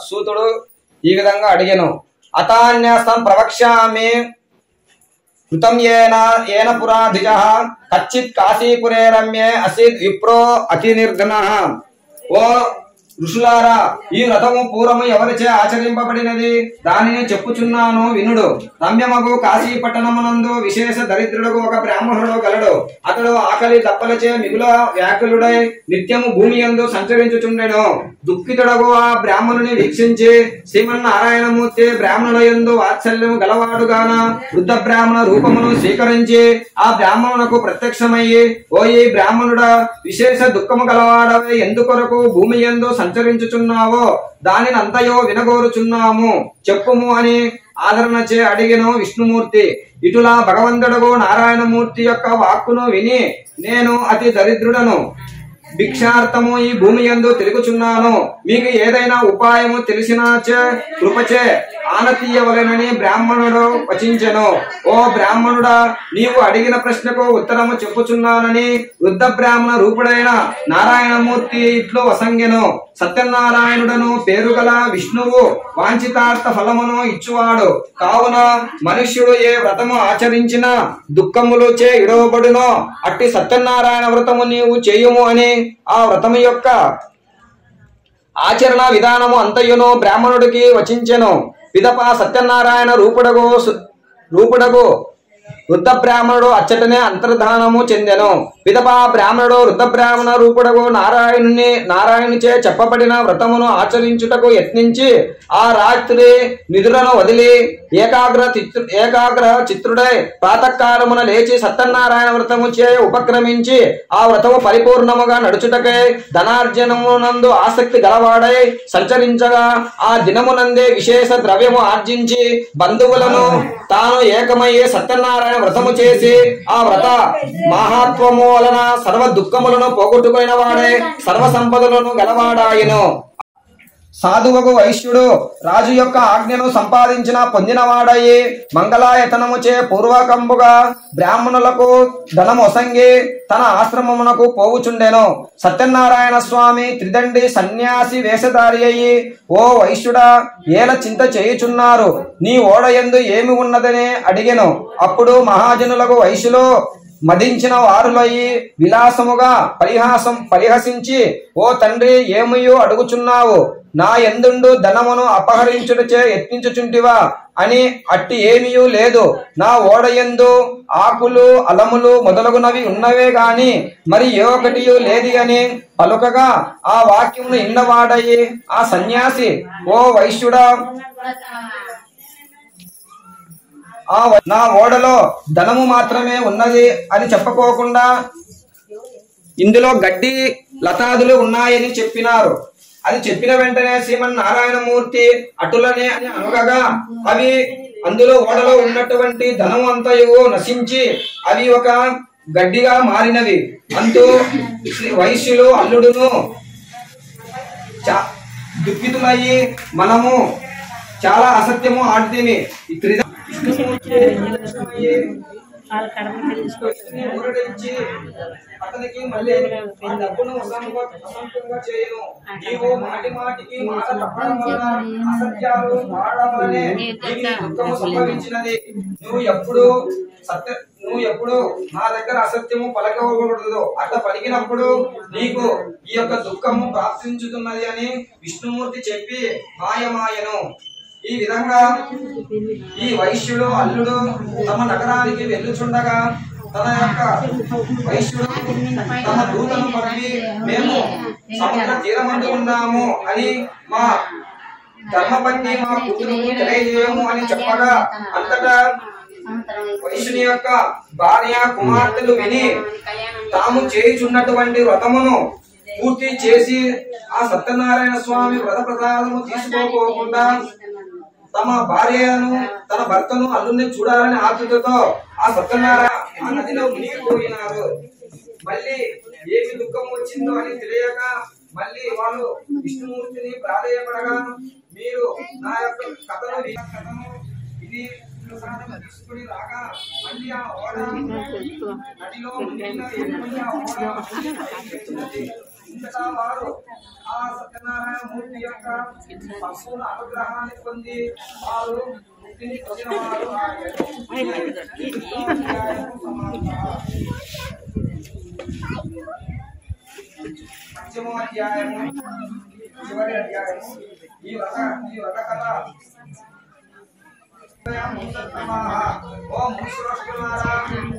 సూతుడు ఈ విధంగా అడిగెను. అతాన్యస్తం ప్రవక్ష్యామి కృతం ఏన పురాధిజః కచ్చిత్ కాశీపురే రమ్యే అసిద్ విప్రో అతి నిర్ధనః. ఓ ఋషులారా, ఈ వ్రతము పూర్వము ఎవరిచే ఆచరింపబడినది దానిని చెప్పుచున్నాను వినుడు. రమ్యమగు కాశీ పట్టణమునందు విశేష దరిద్రుడుకు ఒక బ్రాహ్మణుడు గలడు. అతడు ఆకలి దప్పలచే మిగుల వ్యాకులుడై నిత్యము భూమి యందు సంచరించుచుండెను. దుఃఖితుడగు ఆ బ్రాహ్మణుని వీక్షించి శ్రీమన్నారాయణమూర్తి బ్రాహ్మణుల యందు వాత్సల్యము గలవాడుగాన వృద్ధ బ్రాహ్మణ రూపమును స్వీకరించి ఆ బ్రాహ్మణునకు ప్రత్యక్షమయ్యి, ఓ ఈ బ్రాహ్మణుడా, విశేష దుఃఖము గలవాడవై ఎందుకొరకు భూమి యందు సంచరించుచున్నావో దానిని అంతయో వినగోరుచున్నాము, చెప్పుము అని ఆదరణచే అడిగెను విష్ణుమూర్తి. ఇటులా భగవంతుడగు నారాయణమూర్తి యొక్క వాక్కును విని, నేను అతి దరిద్రుడను, భిక్షార్థము ఈ భూమి యందు తిరుగుచున్నాను. మీకు ఏదైనా ఉపాయము తెలిసినాచే కృపచే ఆనతీయవలెనని బ్రాహ్మణుడు వచించెను. ఓ బ్రాహ్మణుడా, నీవు అడిగిన ప్రశ్నకు ఉత్తరము చెప్పుచున్నానని వృద్ధ బ్రాహ్మణ రూపుడైన నారాయణమూర్తి ఇట్లు వసంగెను. సత్యనారాయణుడను పేరుగల విష్ణువు వాంఛితార్థ ఫలమును ఇచ్చువాడు కావున మనుష్యుడు ఏ వ్రతము ఆచరించిన దుఃఖములు చే ఇడవబడునో అట్టి సత్యనారాయణ వ్రతము నీవు చేయుము అని ఆ వ్రతము యొక్క ఆచరణ విధానము అంతయును బ్రాహ్మణుడికి వచించెను. పిదప సత్యనారాయణ రూపుడగు వృద్ధ బ్రాహ్మణుడు అచ్చటనే అంతర్ధానము చెందెను. పిదప బ్రాహ్మణుడు వృద్ధ బ్రాహ్మణ రూపుడగు నారాయణునిచే చెప్పబడిన వ్రతమును ఆచరించుటకు యత్నించి ఆ రాత్రి నిద్రను వదిలి ఏకాగ్ర చిత్రుడై ప్రాతకాలమున లేచి సత్యనారాయణ వ్రతము చే ఉపక్రమించి ఆ వ్రతము పరిపూర్ణముగా నడుచుటకై ధనార్జనమునందు ఆసక్తి గలవాడై సంచరించగా ఆ దినమునందే విశేష ద్రవ్యము ఆర్జించి బంధువులను తాను ఏకమయ్యే సత్యనారాయణ వ్రతము చేసి ఆ వ్రత మహాత్వము వలన సర్వ దుఃఖములను పోగొట్టుకున్న వాడే సర్వ సంపదలను గలవాడాయను. సాధువకు వైశ్యుడు రాజు యొక్క ఆజ్ఞను సంపాదించిన పొందినవాడయి మంగళాయతనముచే పూర్వకంబుగా బ్రాహ్మణులకు ధనమొసంగి తన ఆశ్రమమునకు పోవుచుండెను. సత్యనారాయణ స్వామి త్రిదండి సన్యాసి వేషధారి అయి, ఓ వైశ్యుడా, ఏల చింత చేయుచున్నారు, నీ ఓడయందు ఏమి ఉన్నదని అడిగెను. అప్పుడు మహాజనులకు వైశ్యులు మదించిన వారులయ్యి విలాసముగా పరిహసించి, ఓ తండ్రి, ఏమయ్యో అడుగుచున్నావు? నా ఎందుండు ధనమును అపహరించుటచే యత్నించుచుంటివా అని? అట్టి ఏమీయూ లేదు. నా ఓడయందు ఆకులు అలములు మొదలగునవి ఉన్నవే గాని మరి ఏ ఒకటియూ లేదు అని పలుకగా ఆ వాక్యమును ఇన్నవాడయి ఆ సన్యాసి, ఓ వైశ్యుడా, నా ఓడలో ధనము మాత్రమే ఉన్నది అని చెప్పుకోకుండా ఇందులో గడ్డి లతాదులు ఉన్నాయని చెప్పినారు. అది చెప్పిన వెంటనే శ్రీమన్నారాయణమూర్తి అటులనే అని అనగా అవి అందులో ఓడలో ఉన్నటువంటి ధనము అంతయు నశించి అవి ఒక గడ్డిగా మారినవి. అంటూ వైశ్యులు అల్లుడును దుఃఖితులయ్యి, మనము చాలా అసత్యము ఆడితేమి అతనికి మళ్ళీ ఆ డబ్బును అసంపంగా చేయను. నీవు మాటి మాటికి మాట తప్పడం వలన అసత్యాలు వాడడం వలనే దుఃఖము సంభవించినది. నువ్వు ఎప్పుడు నా దగ్గర అసత్యము పలకకూడదు. అట్లా పలికినప్పుడు నీకు ఈ యొక్క దుఃఖము ప్రాప్తించుతున్నది అని విష్ణుమూర్తి చెప్పి మాయమాయను. ఈ విధంగా ఈ వైశ్యుడు అల్లుడు తమ నగరానికి వెళ్ళుచుండగా తన యొక్క వైశ్యుడు తమ దూతను పంపి, మేము సముద్ర తీరమందు ఉన్నాము అని మా ధర్మపత్ని మా కూతురుకు తెలియజేయము అని చెప్పగా అంతటా వైశ్యుని యొక్క భార్య కుమార్తెలు విని తాము చేయుచున్నటువంటి వ్రతమును పూర్తి చేసి ఆ సత్యనారాయణ స్వామి వ్రత ప్రసాదము తీసుకోకుండా తమ భార్యను తన భర్తను అల్లుని చూడాలని ఆతృతతో ఆ సత్యనారాయణ ఆ నదిలో మునిగిపోయినారు. మళ్ళీ ఏమి దుఃఖం వచ్చిందో అని తెలియక మళ్ళీ వాళ్ళు విష్ణుమూర్తిని ప్రాధేయపడగా, మీరు నా యొక్క కథను ఇది ప్రసాదం తీసుకుని రాగా మళ్ళీ ఆ ఓడ నదిలో ఇంతటా వారు ఆ సత్యనారాయణ మూర్తి యొక్క సంపూర్ణ అనుగ్రహాన్ని పొంది వారు ముక్తిని పొందిన వారు. పంచమో అధ్యాయము చివరి అధ్యాయము. ఈ వ్రత కథ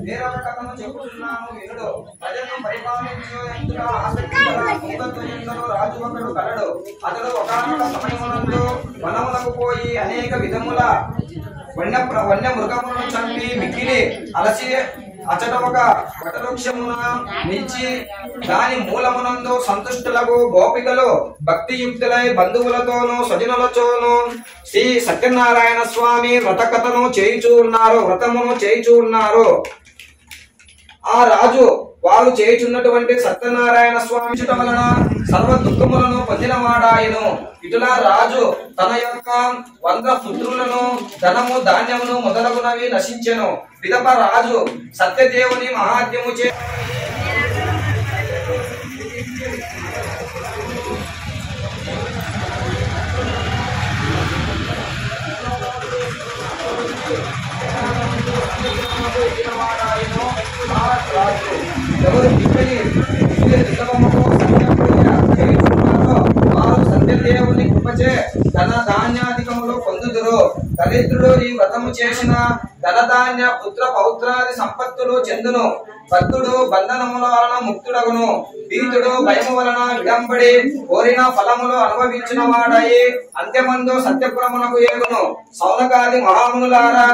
వేరొక కథను చెబుతున్నాను వినుడు. ప్రజలను పరిపాలించేందుకు ఆసక్తి రాజు ఒకడు కలడు. అతడు ఒకానొక సమయమునందు వనములకు పోయి అనేక విధముల వన్య మృగములను చంపి మిక్కిలి అలసి అచట ఒక వటవృక్షమున నిలిచి దాని మూలమునందు సంతుష్టులకు గోపికలు భక్తియుక్తులై బంధువులతోనూ స్వజనులతోనూ శ్రీ సత్యనారాయణ స్వామి వ్రతమును చేయుచూ ఉన్నారు. ఆ రాజు వారు చేయుచున్నటువంటి సత్యనారాయణ స్వామి చుట వలన సర్వ దుఃఖములను పొందినవాడాయను. ఇటులా రాజు తన యొక్క 100 పుత్రులను ధనము ధాన్యమును మొదలగునవి నశించెను. పిదప రాజు సత్యదేవుని మహాత్మ్యము చే ఎవరు వారు సత్యదేవుని కృపచే ధన ధాన్యాధికములు పొందుదురు. దరిద్రుడు ఈ వ్రతము చేసిన ధనధాన్య పుత్ర పౌత్రాది సంపత్తులు చెందును. భక్తుడు బంధనముల వలన ముక్తుడగును. భీతుడు భయము వలన విడంబడి కోరిన ఫలములు అనుభవించిన వాడయి అంత్యమందు సత్యపురమునకు ఏగును. సౌనకాది మహామునులారా,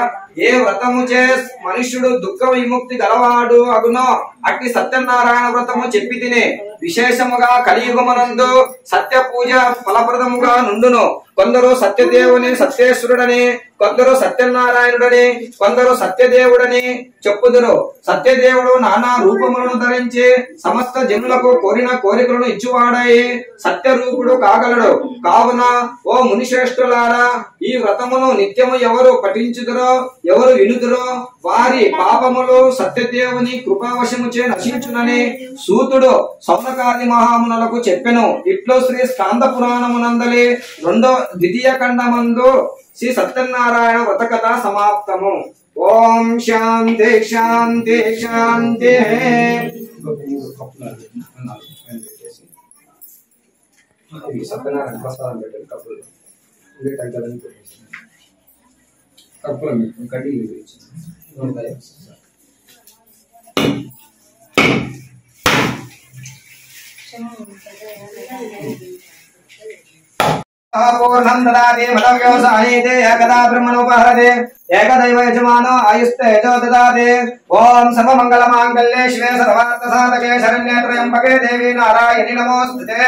ఏ వ్రతము చే మనుష్యుడు దుఃఖ విముక్తి గలవాడు అగునో అట్టి సత్యనారాయణ వ్రతము చెప్పి తిని విశేషముగా కలియుగమునందు సత్య పూజ ఫలప్రదముగా నుండును. కొందరు సత్యదేవుని సత్యేశ్వరుడని, కొందరు సత్యనారాయణుడని, కొందరు సత్యదేవుడని చెప్పుదురు. సత్యదేవుడు నానా రూపములను ధరించి సమస్త జనులకు కోరిన కోరికలను ఇచ్చువాడయి సత్యరూపుడు కాగలడు. కావున ఓ మునిశ్రేష్ఠులారా, ఈ వ్రతమును నిత్యము ఎవరు పఠించుదురో, ఎవరు వినుదురో వారి పాపములు సత్యదేవుని కృపావశముచే నశించునని సూతుడు సౌనకాది మహామునులకు చెప్పెను. ఇట్లు శ్రీ స్కాంద పురాణమునందలి 2వ ద్వితీయ ఖండమందు శ్రీ సత్యనారాయణ వ్రత కథ సమాప్తము. ఓం శాంతి శాంతి శాంతి. సత్యనారాయణ ప్రసాదం పెట్టారు కప్పులు కప్పులు కడ్డీ పూర్ణం దదాతి మత వ్యవసాయే ఏకదా బ్రహ్మణోపహరతే ఏకదైవ యజమానో ఆయుస్తేజో దదాతి. ఓం సర్వమంగళ మాంగళ్యే శివే సర్వార్థ సాధకే శరణ్యే త్రయంబకే దేవి నారాయణి నమోస్తుతే.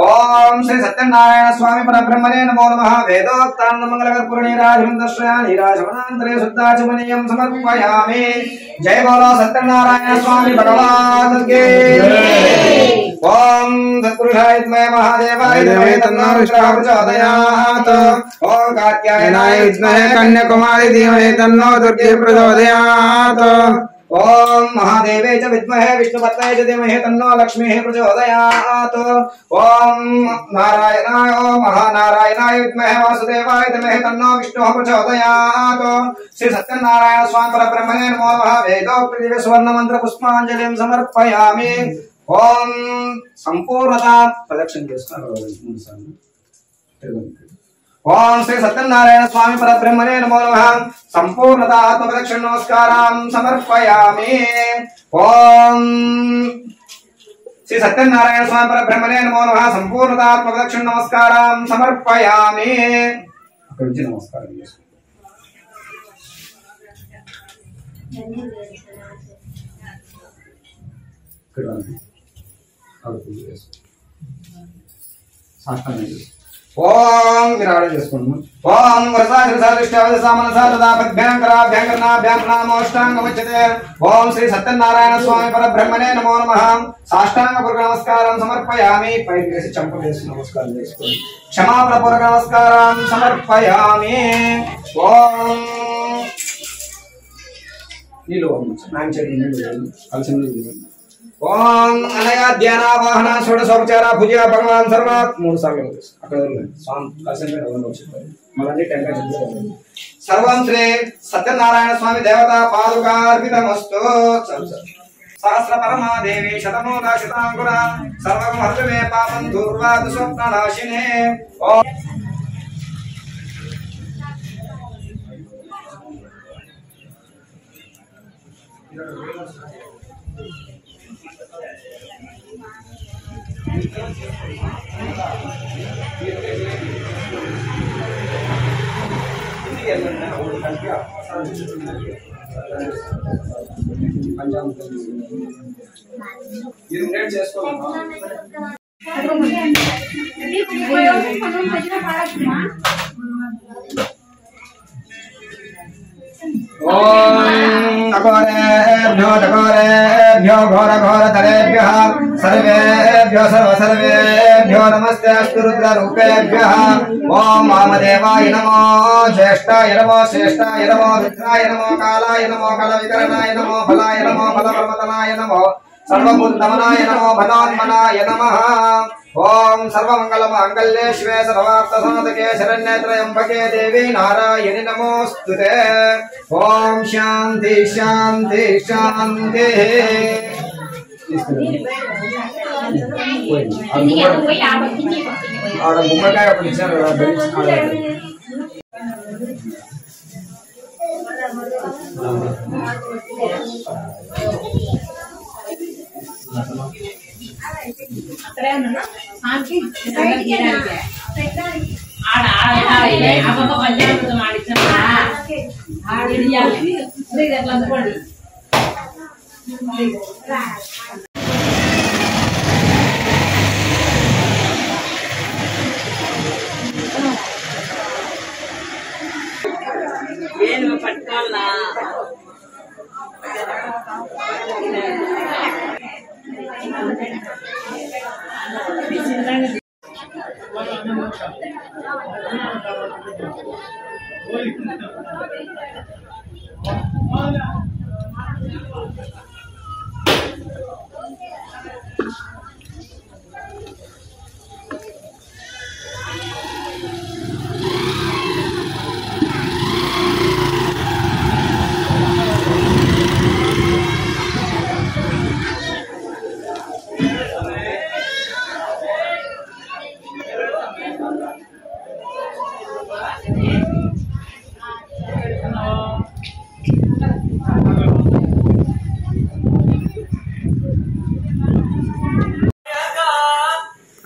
ఓం శ్రీ సత్యనారాయణ స్వామి పరబ్రహ్మణే నమో నమః. వేదోక్తాన్ మంగళకర్పూర్ణీరాజం దర్శయామీరాజమనాంతరే శుద్ధాచమనీయం సమర్పయామి. జయ బోలో సత్యనారాయణ స్వామి భగవాన్ కి. ఓం తత్పురుషాయ విద్మహే మహాదేవాయ ధీమహి తన్నో విష్ణుః ప్రచోదయాత్. ఓం కాత్యాయనాయ విద్మహే కన్యాకుమారి ధీమహి తన్నో దుర్గే ప్రచోదయాత్. ఓం మహాదేవే చ విద్మహే విష్ణుపత్నే చ ధీమహి తన్నో లక్ష్మీః ప్రచోదయాత్. ఓం నారాయణాయ ఓం మహానారాయణాయ విద్మహే వాసుదేవాయ ధీమహి తన్నో విష్ణుః ప్రచోదయాత్. శ్రీ సత్యనారాయణ స్వామి పరబ్రహ్మణే నమో నమః. వేదోక్త దివ్య సువర్ణ మంత్ర పుష్పాంజలిం సమర్పయామి. ఓం సంపూర్ణత ప్రదక్షిణ చేస్తున్నారు. ఓం శ్రీ సత్యనారాయణ స్వామి పరబ్రహ్మణే నమో నమః. సంపూర్ణత ఆత్మ ప్రదక్షిణ నమస్కారం సమర్పయామి. ఓం శ్రీ సత్యనారాయణ స్వామి పరబ్రహ్మణే నమో నమః. సంపూర్ణత ఆత్మ ప్రదక్షిణ నమస్కారం సమర్పయామి. అక్కడి నుంచి నమస్కారం చేసుకోండి. ఓం విరాళం చేసుకోండి. ఓం వరసామనసామనసామనసాభ్యాంకరాభ్యాంకరణాభ్యాంకనామోష్టాంగముచ్యతే. ఓం శ్రీ సత్యనారాయణ స్వామి పరబ్రహ్మణే నమో నమః. సాష్టాంగ పూర్వక నమస్కారం సమర్పయామి. పైకి వేసి చంపలు వేసి నమస్కారం చేసుకోండి. క్షమాపణ పూర్వక నమస్కారం సమర్పయామి. ఓం నీళ్ళు నాయన చెట్టు నీళ్ళు కలిసి నీళ్ళు. ఓం అనయా ధ్యానావాహన షోడశోపచార భుజ భగవాన్ సర్వాత్ 3 సార్లు అక్కడ స్వామి కలిసి మళ్ళీ టెంకాయ సర్వం శ్రీ సత్యనారాయణ స్వామి దేవత పాదుకార్పితమస్తు. సహస్ర పరమాదేవి శతమూలాశతాంకుర సర్వమహర్మే పాపం దూర్వాదు స్వప్ననాశినే. ఓం सर्वेभ्यो घोर घोर तरेभ्यः सर्वेभ्यो सर्वेभ्यो नमस्ते अस्तु रुद्र रूपेभ्यः ओम वामदेवाय नमो ज्येष्ठाय नमो श्रेष्ठाय नमो रुद्राय नमो कालाय नमो कलविकरणाय नमो फलाय नमो फलप्रमतनाय नमो सर्वभूतमनाय नमो भनोन्मनाय नमः ओम सर्वमंगलमांगल्ये शिवे सर्वार्थसाधके शरण्ये त्र्यंबके देवी नारायणि नमोस्तुते ओम शांति शांति शांति और गुम्मकाय अपन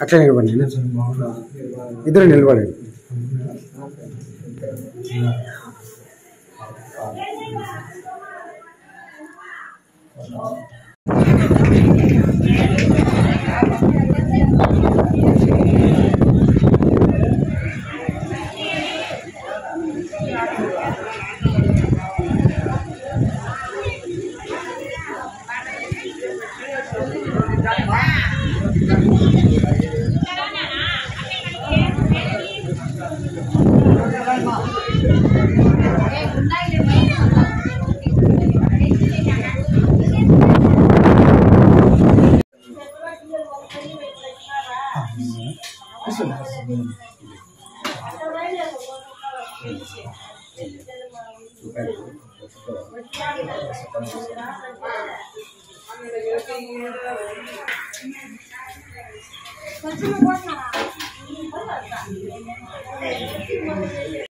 అట్లా నిలబడి ఇద్దరు నిలబడండి.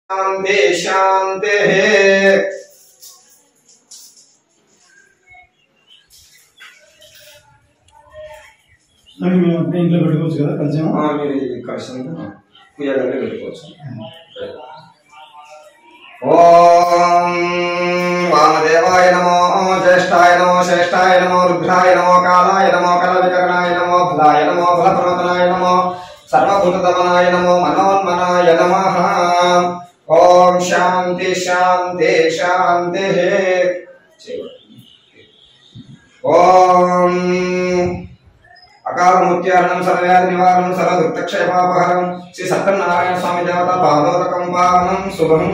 शांति शांति ఇంట్లో పెట్టుకోవచ్చు కదా కలిసి మీరు కలిసి పూజగంటే పెట్టుకోవచ్చు. ఓం వామదేవాయ నమో జ్యేష్ఠాయ నమో శ్రేష్ఠాయ నమో రుద్రాయ నమో కాలాయ నమో కలవికరణాయ నమో ఫలాయ నమో ఫలప్రమతనాయ నమో సర్వభూతమనాయ నమో మనోన్మనాయ నమః. ఓం శాంతి శాంతి శాంతి. ఓం అకాలమృత్యారణం సర్వవ్యాధి నివారణం సర్వదుఃఖక్షయపాపహరం శ్రీ సత్యనారాయణ స్వామి దేవత పాదోదకం పావనం శుభం.